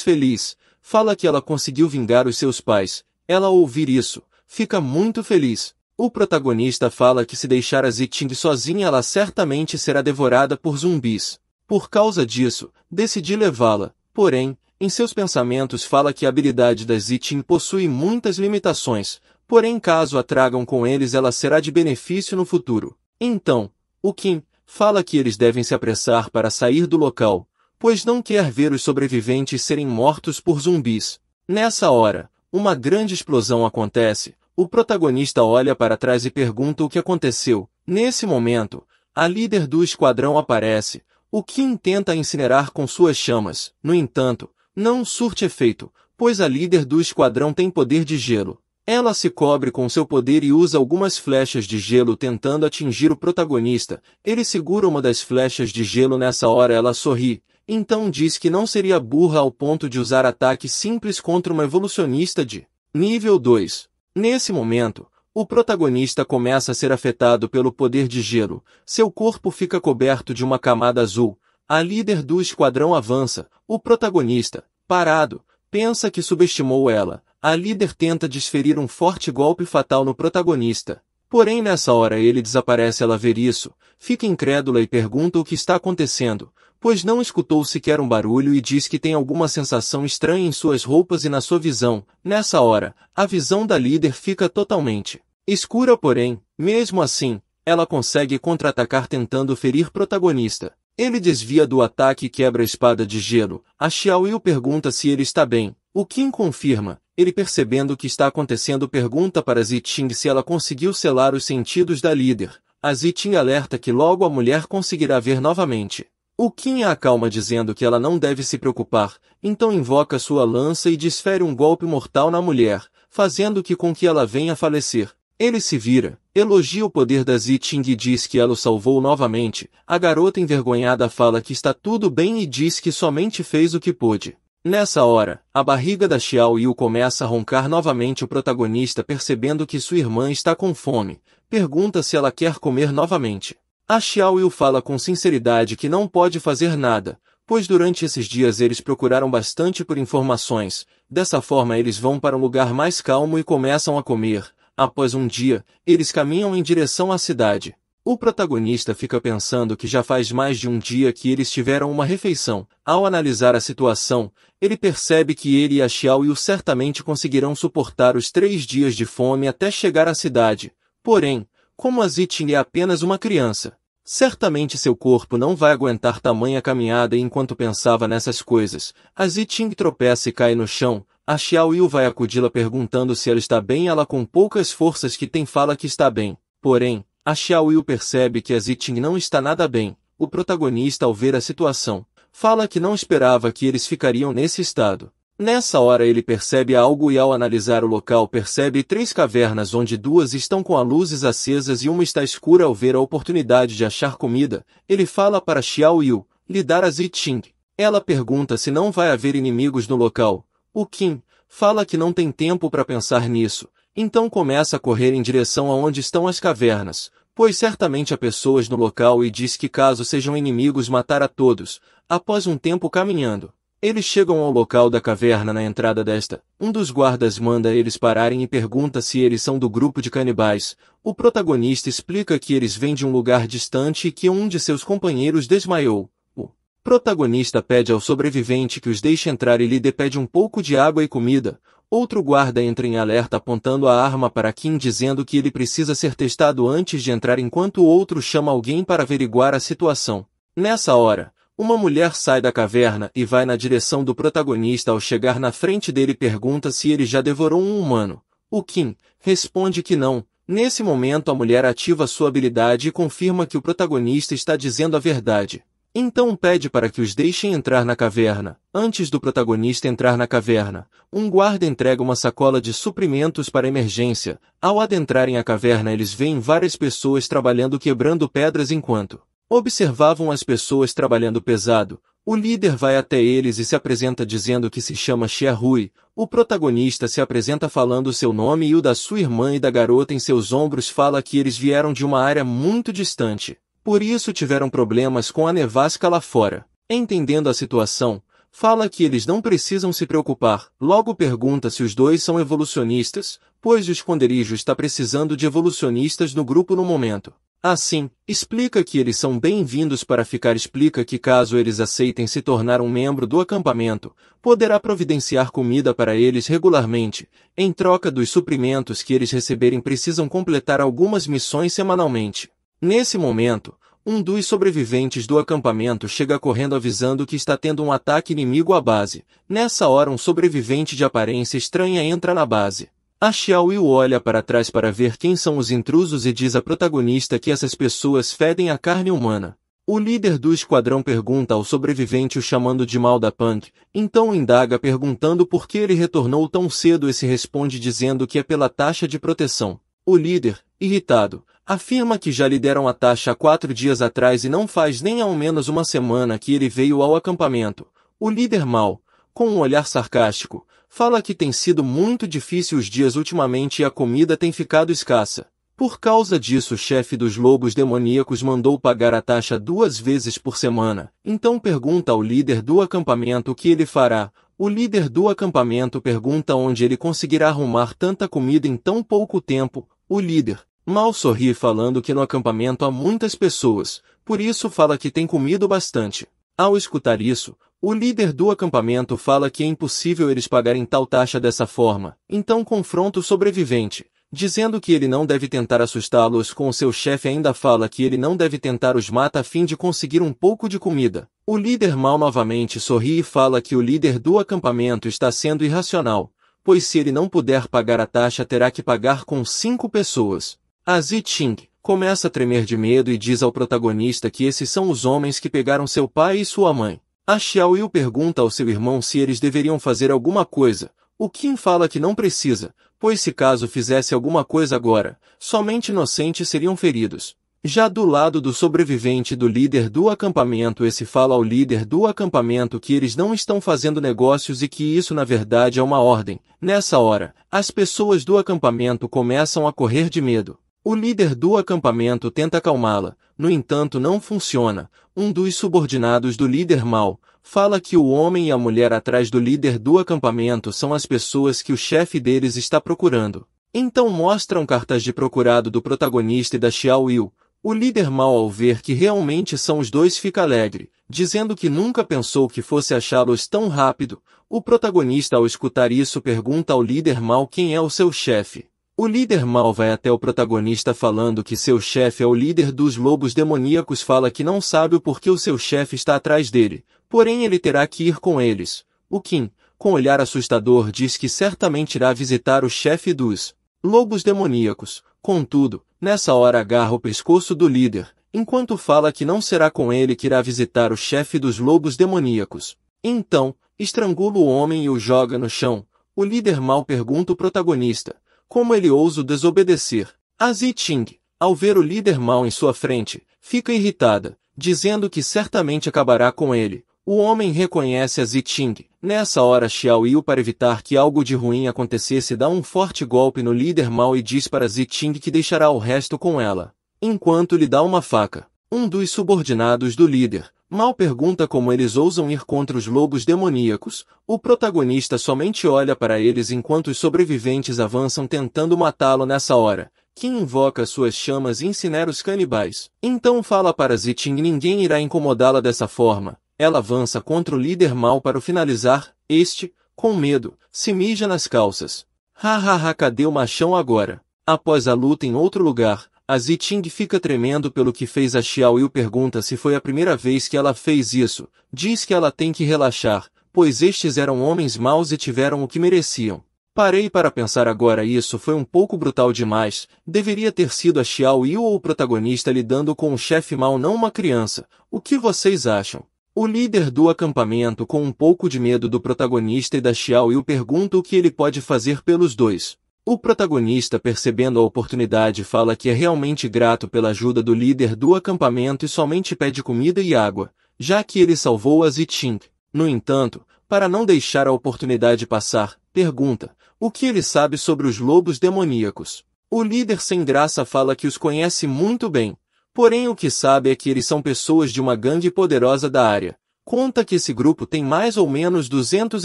feliz, fala que ela conseguiu vingar os seus pais. Ela, ao ouvir isso, fica muito feliz. O protagonista fala que se deixar a Ziting sozinha, ela certamente será devorada por zumbis. Por causa disso, decidi levá-la. Porém, em seus pensamentos fala que a habilidade da Ziting possui muitas limitações. Porém, caso a tragam com eles, ela será de benefício no futuro. Então, o Qin fala que eles devem se apressar para sair do local, pois não quer ver os sobreviventes serem mortos por zumbis. Nessa hora, uma grande explosão acontece. O protagonista olha para trás e pergunta o que aconteceu. Nesse momento, a líder do esquadrão aparece. O Qin tenta incinerar com suas chamas. No entanto, não surte efeito, pois a líder do esquadrão tem poder de gelo. Ela se cobre com seu poder e usa algumas flechas de gelo tentando atingir o protagonista. Ele segura uma das flechas de gelo. Nessa hora ela sorri. Então diz que não seria burra ao ponto de usar ataque simples contra uma evolucionista de nível 2. Nesse momento, o protagonista começa a ser afetado pelo poder de gelo. Seu corpo fica coberto de uma camada azul. A líder do esquadrão avança. O protagonista, parado, pensa que subestimou ela. A líder tenta desferir um forte golpe fatal no protagonista. Porém nessa hora ele desaparece. Ela vê isso, fica incrédula e pergunta o que está acontecendo, pois não escutou sequer um barulho e diz que tem alguma sensação estranha em suas roupas e na sua visão. Nessa hora, a visão da líder fica totalmente escura, porém, mesmo assim, ela consegue contra-atacar tentando ferir o protagonista. Ele desvia do ataque e quebra a espada de gelo. A Xiao Yu pergunta se ele está bem. O Qin confirma. Ele, percebendo o que está acontecendo, pergunta para Ziting se ela conseguiu selar os sentidos da líder. A Ziting alerta que logo a mulher conseguirá ver novamente. O Qin a acalma dizendo que ela não deve se preocupar, então invoca sua lança e desfere um golpe mortal na mulher, fazendo com que ela venha a falecer. Ele se vira, elogia o poder da Ziting e diz que ela o salvou novamente. A garota envergonhada fala que está tudo bem e diz que somente fez o que pôde. Nessa hora, a barriga da Xiao Yu começa a roncar novamente. O protagonista, percebendo que sua irmã está com fome, pergunta se ela quer comer novamente. A Xiao Yu fala com sinceridade que não pode fazer nada, pois durante esses dias eles procuraram bastante por informações. Dessa forma eles vão para um lugar mais calmo e começam a comer. Após um dia, eles caminham em direção à cidade. O protagonista fica pensando que já faz mais de um dia que eles tiveram uma refeição. Ao analisar a situação, ele percebe que ele e a Xiao Yu certamente conseguirão suportar os 3 dias de fome até chegar à cidade. Porém, como a Ziting é apenas uma criança, certamente seu corpo não vai aguentar tamanha caminhada. E enquanto pensava nessas coisas, a Ziting tropeça e cai no chão. A Xiao Yu vai acudi-la perguntando se ela está bem. Ela, com poucas forças que tem, fala que está bem. Porém, a Xiao Yu percebe que a Ziting não está nada bem. O protagonista, ao ver a situação, fala que não esperava que eles ficariam nesse estado. Nessa hora ele percebe algo e, ao analisar o local, percebe 3 cavernas onde 2 estão com as luzes acesas e uma está escura. Ao ver a oportunidade de achar comida, ele fala para Xiao Yu lhe dar a Ziting. Ela pergunta se não vai haver inimigos no local. O Qin fala que não tem tempo para pensar nisso, então começa a correr em direção aonde estão as cavernas, pois certamente há pessoas no local, e diz que caso sejam inimigos matar a todos. Após um tempo caminhando, eles chegam ao local da caverna. Na entrada desta, um dos guardas manda eles pararem e pergunta se eles são do grupo de canibais. O protagonista explica que eles vêm de um lugar distante e que um de seus companheiros desmaiou. O protagonista pede ao sobrevivente que os deixe entrar e lhe pede um pouco de água e comida. Outro guarda entra em alerta apontando a arma para Qin, dizendo que ele precisa ser testado antes de entrar, enquanto o outro chama alguém para averiguar a situação. Nessa hora, uma mulher sai da caverna e vai na direção do protagonista. Ao chegar na frente dele, pergunta se ele já devorou um humano. O Qin responde que não. Nesse momento a mulher ativa sua habilidade e confirma que o protagonista está dizendo a verdade. Então pede para que os deixem entrar na caverna. Antes do protagonista entrar na caverna, um guarda entrega uma sacola de suprimentos para emergência. Ao adentrarem a caverna, eles veem várias pessoas trabalhando quebrando pedras. Enquanto observavam as pessoas trabalhando pesado, o líder vai até eles e se apresenta dizendo que se chama Xia Rui. O protagonista se apresenta falando seu nome e o da sua irmã e da garota em seus ombros. Fala que eles vieram de uma área muito distante, por isso tiveram problemas com a nevasca lá fora. Entendendo a situação, fala que eles não precisam se preocupar. Logo pergunta se os dois são evolucionistas, pois o esconderijo está precisando de evolucionistas no grupo no momento. Assim, explica que eles são bem-vindos para ficar. Explica que caso eles aceitem se tornar um membro do acampamento, poderá providenciar comida para eles regularmente. Em troca dos suprimentos que eles receberem, precisam completar algumas missões semanalmente. Nesse momento, um dos sobreviventes do acampamento chega correndo avisando que está tendo um ataque inimigo à base. Nessa hora, um sobrevivente de aparência estranha entra na base. A Xiao Yu olha para trás para ver quem são os intrusos e diz à protagonista que essas pessoas fedem a carne humana. O líder do esquadrão pergunta ao sobrevivente o chamando de mal da Punk, então indaga perguntando por que ele retornou tão cedo. Esse responde dizendo que é pela taxa de proteção. O líder, irritado, afirma que já lhe deram a taxa há 4 dias atrás e não faz nem ao menos uma semana que ele veio ao acampamento. O líder mau, com um olhar sarcástico, fala que tem sido muito difícil os dias ultimamente e a comida tem ficado escassa. Por causa disso, o chefe dos lobos demoníacos mandou pagar a taxa 2 vezes por semana. Então pergunta ao líder do acampamento o que ele fará. O líder do acampamento pergunta onde ele conseguirá arrumar tanta comida em tão pouco tempo. O líder mal sorri falando que no acampamento há muitas pessoas, por isso fala que tem comido bastante. Ao escutar isso, o líder do acampamento fala que é impossível eles pagarem tal taxa dessa forma, então confronta o sobrevivente, dizendo que ele não deve tentar assustá-los com o seu chefe ainda fala que ele não deve tentar os mata a fim de conseguir um pouco de comida. O líder mal novamente sorri e fala que o líder do acampamento está sendo irracional, pois se ele não puder pagar a taxa terá que pagar com 5 pessoas. A Ziting começa a tremer de medo e diz ao protagonista que esses são os homens que pegaram seu pai e sua mãe. A Xiaoyu pergunta ao seu irmão se eles deveriam fazer alguma coisa. O Qin fala que não precisa, pois se caso fizesse alguma coisa agora, somente inocentes seriam feridos. Já do lado do sobrevivente do líder do acampamento, esse fala ao líder do acampamento que eles não estão fazendo negócios e que isso na verdade é uma ordem. Nessa hora, as pessoas do acampamento começam a correr de medo. O líder do acampamento tenta acalmá-la, no entanto não funciona. Um dos subordinados do líder mau fala que o homem e a mulher atrás do líder do acampamento são as pessoas que o chefe deles está procurando. Então mostram cartas de procurado do protagonista e da Xiaoyu. O líder mau ao ver que realmente são os dois fica alegre, dizendo que nunca pensou que fosse achá-los tão rápido. O protagonista ao escutar isso pergunta ao líder mau quem é o seu chefe. O líder mau vai até o protagonista falando que seu chefe é o líder dos lobos demoníacos fala que não sabe o porquê o seu chefe está atrás dele, porém ele terá que ir com eles. O Qin, com olhar assustador diz que certamente irá visitar o chefe dos lobos demoníacos. Contudo, nessa hora agarra o pescoço do líder, enquanto fala que não será com ele que irá visitar o chefe dos lobos demoníacos. Então, estrangula o homem e o joga no chão. O líder mau pergunta ao protagonista como ele ousa desobedecer. A Ziting, ao ver o líder mau em sua frente, fica irritada, dizendo que certamente acabará com ele. O homem reconhece a Ziting. Nessa hora Xiaoyu, para evitar que algo de ruim acontecesse, dá um forte golpe no líder mau e diz para Ziting que deixará o resto com ela, enquanto lhe dá uma faca. Um dos subordinados do líder mau pergunta como eles ousam ir contra os lobos demoníacos. O protagonista somente olha para eles enquanto os sobreviventes avançam tentando matá-lo. Nessa hora, Qin invoca suas chamas e incinera os canibais. Então fala para Ziting que ninguém irá incomodá-la dessa forma. Ela avança contra o líder mau para o finalizar. Este, com medo, se mija nas calças. Hahaha, cadê o machão agora? Após a luta em outro lugar, a Ziting fica tremendo pelo que fez a Xiaoyu pergunta se foi a primeira vez que ela fez isso. Diz que ela tem que relaxar, pois estes eram homens maus e tiveram o que mereciam. Parei para pensar agora, isso foi um pouco brutal demais. Deveria ter sido a Xiaoyu ou o protagonista lidando com um chefe mau, não uma criança. O que vocês acham? O líder do acampamento, com um pouco de medo do protagonista e da Xiaoyu, pergunta o que ele pode fazer pelos dois. O protagonista, percebendo a oportunidade, fala que é realmente grato pela ajuda do líder do acampamento e somente pede comida e água, já que ele salvou a Ziting. No entanto, para não deixar a oportunidade passar, pergunta o que ele sabe sobre os lobos demoníacos. O líder sem graça fala que os conhece muito bem, porém o que sabe é que eles são pessoas de uma gangue poderosa da área. Conta que esse grupo tem mais ou menos 200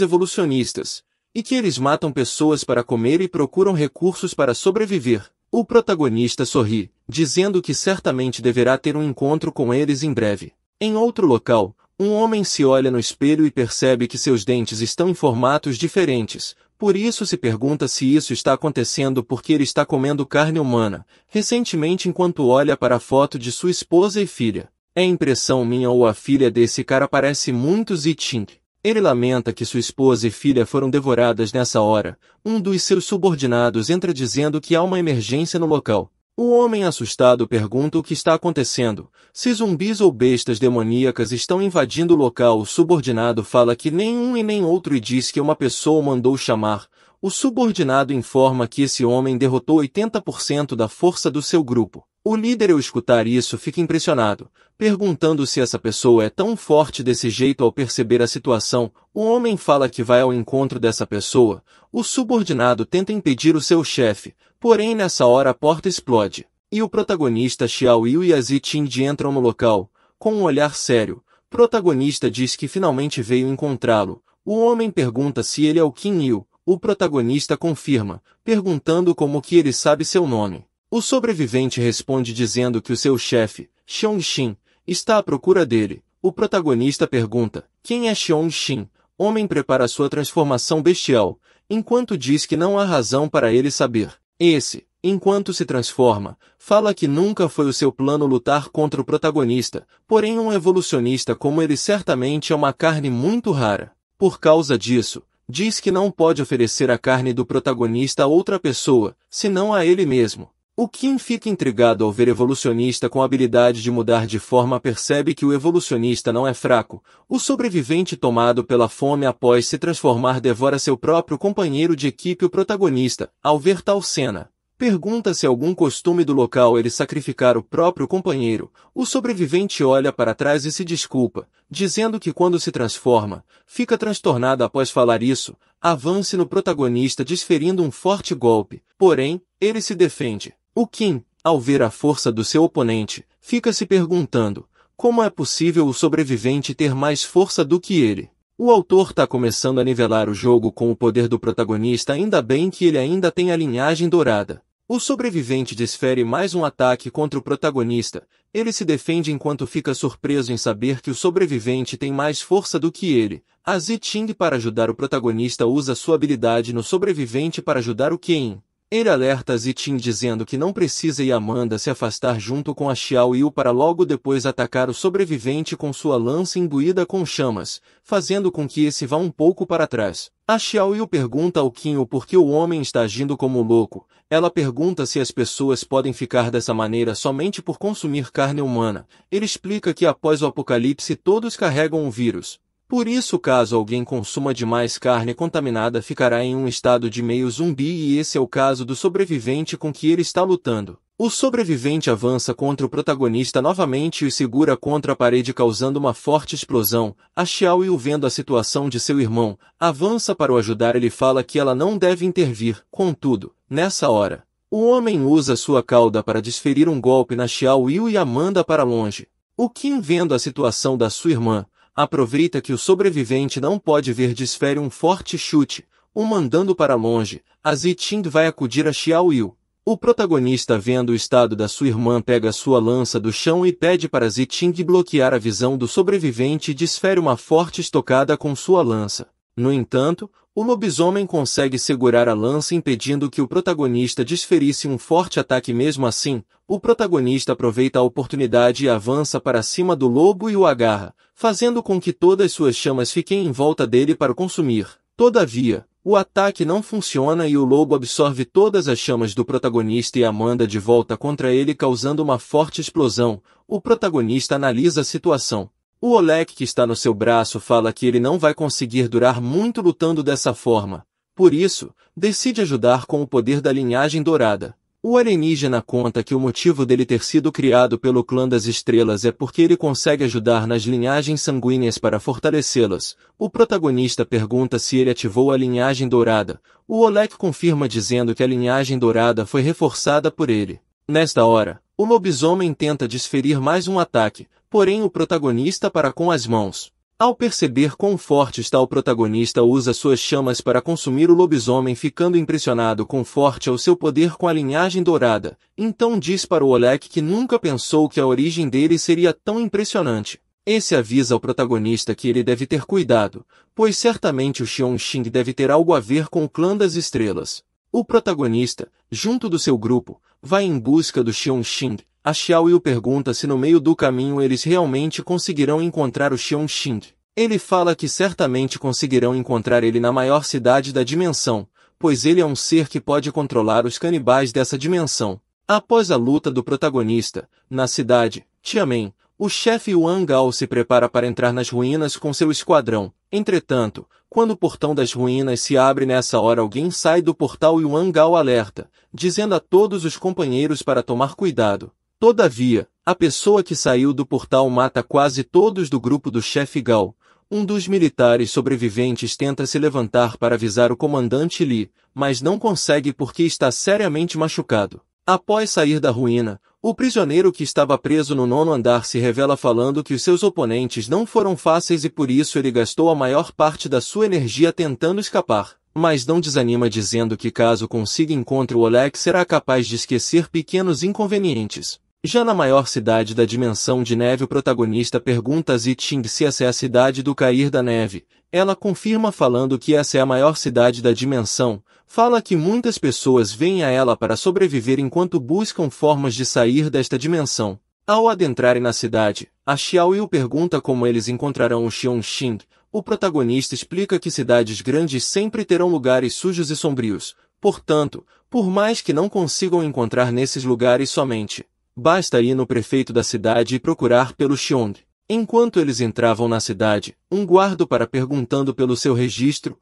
evolucionistas, e que eles matam pessoas para comer e procuram recursos para sobreviver. O protagonista sorri, dizendo que certamente deverá ter um encontro com eles em breve. Em outro local, um homem se olha no espelho e percebe que seus dentes estão em formatos diferentes, por isso se pergunta se isso está acontecendo porque ele está comendo carne humana. Recentemente, enquanto olha para a foto de sua esposa e filha, é impressão minha ou a filha desse cara parece muito Ziting? Ele lamenta que sua esposa e filha foram devoradas nessa hora. Um dos seus subordinados entra dizendo que há uma emergência no local. O homem assustado pergunta o que está acontecendo. Se zumbis ou bestas demoníacas estão invadindo o local, o subordinado fala que nem um e nem outro e diz que uma pessoa o mandou chamar. O subordinado informa que esse homem derrotou 80% da força do seu grupo. O líder, ao escutar isso, fica impressionado, perguntando se essa pessoa é tão forte desse jeito. Ao perceber a situação, o homem fala que vai ao encontro dessa pessoa. O subordinado tenta impedir o seu chefe, porém nessa hora a porta explode, e o protagonista Xiao Yu e a Ziting entram no local. Com um olhar sério, o protagonista diz que finalmente veio encontrá-lo. O homem pergunta se ele é o Qin Yu. O protagonista confirma, perguntando como que ele sabe seu nome. O sobrevivente responde dizendo que o seu chefe, Xiongxin, está à procura dele. O protagonista pergunta, quem é Xiongxin? Homem prepara sua transformação bestial, enquanto diz que não há razão para ele saber. Esse, enquanto se transforma, fala que nunca foi o seu plano lutar contra o protagonista, porém um evolucionista como ele certamente é uma carne muito rara. Por causa disso, diz que não pode oferecer a carne do protagonista a outra pessoa, senão a ele mesmo. O Qin fica intrigado ao ver evolucionista com a habilidade de mudar de forma. Percebe que o evolucionista não é fraco. O sobrevivente, tomado pela fome após se transformar, devora seu próprio companheiro de equipe. O protagonista, ao ver tal cena, pergunta se é algum costume do local ele sacrificar o próprio companheiro. O sobrevivente olha para trás e se desculpa, dizendo que quando se transforma, fica transtornado. Após falar isso, avance no protagonista desferindo um forte golpe, porém, ele se defende. O Qin, ao ver a força do seu oponente, fica se perguntando, como é possível o sobrevivente ter mais força do que ele? O autor está começando a nivelar o jogo com o poder do protagonista, ainda bem que ele ainda tem a linhagem dourada. O sobrevivente desfere mais um ataque contra o protagonista. Ele se defende enquanto fica surpreso em saber que o sobrevivente tem mais força do que ele. A Ziting, para ajudar o protagonista, usa sua habilidade no sobrevivente para ajudar o Qin. Ele alerta a Ziting dizendo que não precisa e a manda se afastar junto com a Xiao Yu para logo depois atacar o sobrevivente com sua lança imbuída com chamas, fazendo com que esse vá um pouco para trás. A Xiao Yu pergunta ao Qin o porquê o homem está agindo como louco. Ela pergunta se as pessoas podem ficar dessa maneira somente por consumir carne humana. Ele explica que após o apocalipse todos carregam um vírus. Por isso, caso alguém consuma demais carne contaminada, ficará em um estado de meio zumbi, e esse é o caso do sobrevivente com que ele está lutando. O sobrevivente avança contra o protagonista novamente e o segura contra a parede, causando uma forte explosão. A Xiao Yu, vendo a situação de seu irmão, avança para o ajudar. Ele fala que ela não deve intervir. Contudo, nessa hora, o homem usa sua cauda para desferir um golpe na Xiao Yu e a manda para longe. O Qin, vendo a situação da sua irmã, aproveita que o sobrevivente não pode ver, desfere um forte chute, o mandando para longe. A Ziting vai acudir a Xiao Yu. O protagonista, vendo o estado da sua irmã, pega sua lança do chão e pede para Ziting bloquear a visão do sobrevivente e desfere uma forte estocada com sua lança. No entanto, o lobisomem consegue segurar a lança, impedindo que o protagonista desferisse um forte ataque. Mesmo assim, o protagonista aproveita a oportunidade e avança para cima do lobo e o agarra, fazendo com que todas suas chamas fiquem em volta dele para o consumir. Todavia, o ataque não funciona e o lobo absorve todas as chamas do protagonista e a manda de volta contra ele, causando uma forte explosão. O protagonista analisa a situação. O Oleg, que está no seu braço, fala que ele não vai conseguir durar muito lutando dessa forma. Por isso, decide ajudar com o poder da linhagem dourada. O alienígena conta que o motivo dele ter sido criado pelo clã das estrelas é porque ele consegue ajudar nas linhagens sanguíneas para fortalecê-las. O protagonista pergunta se ele ativou a linhagem dourada. O Oleg confirma dizendo que a linhagem dourada foi reforçada por ele. Nesta hora, o lobisomem tenta desferir mais um ataque, porém o protagonista para com as mãos. Ao perceber quão forte está o protagonista, usa suas chamas para consumir o lobisomem, ficando impressionado com forte ao seu poder com a linhagem dourada. Então diz para o Oleg que nunca pensou que a origem dele seria tão impressionante. Esse avisa ao protagonista que ele deve ter cuidado, pois certamente o Xiongxing deve ter algo a ver com o clã das estrelas. O protagonista, junto do seu grupo, vai em busca do Xiongxing. A Xiao Yu pergunta se no meio do caminho eles realmente conseguirão encontrar o Xiongxing. Ele fala que certamente conseguirão encontrar ele na maior cidade da dimensão, pois ele é um ser que pode controlar os canibais dessa dimensão. Após a luta do protagonista, na cidade, Tiamen, o chefe Yuan Gao se prepara para entrar nas ruínas com seu esquadrão. Entretanto, quando o portão das ruínas se abre, nessa hora alguém sai do portal e Yuan Gao alerta, dizendo a todos os companheiros para tomar cuidado. Todavia, a pessoa que saiu do portal mata quase todos do grupo do chefe Gao. Um dos militares sobreviventes tenta se levantar para avisar o comandante Li, mas não consegue porque está seriamente machucado. Após sair da ruína, o prisioneiro que estava preso no 9º andar se revela falando que os seus oponentes não foram fáceis e por isso ele gastou a maior parte da sua energia tentando escapar. Mas não desanima dizendo que caso consiga encontrar o Oleg será capaz de esquecer pequenos inconvenientes. Já na maior cidade da dimensão de neve o protagonista pergunta a Ziting se essa é a cidade do cair da neve. Ela confirma falando que essa é a maior cidade da dimensão, fala que muitas pessoas vêm a ela para sobreviver enquanto buscam formas de sair desta dimensão. Ao adentrarem na cidade, a Xiao Yu pergunta como eles encontrarão o Xiongxing. O protagonista explica que cidades grandes sempre terão lugares sujos e sombrios, portanto, por mais que não consigam encontrar nesses lugares somente, basta ir no prefeito da cidade e procurar pelo Xiong. Enquanto eles entravam na cidade, um guarda para perguntando pelo seu registro,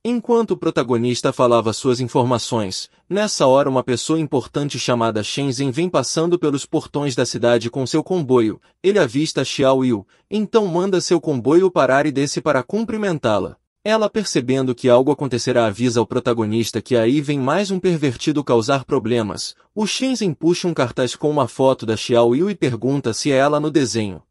Enquanto o protagonista falava suas informações, nessa hora uma pessoa importante chamada Shenzhen vem passando pelos portões da cidade com seu comboio. Ele avista Xiao Yu, então manda seu comboio parar e desce para cumprimentá-la. Ela, percebendo que algo acontecerá, avisa ao protagonista que aí vem mais um pervertido causar problemas. O Shenzhen puxa um cartaz com uma foto da Xiao Yu e pergunta se é ela no desenho.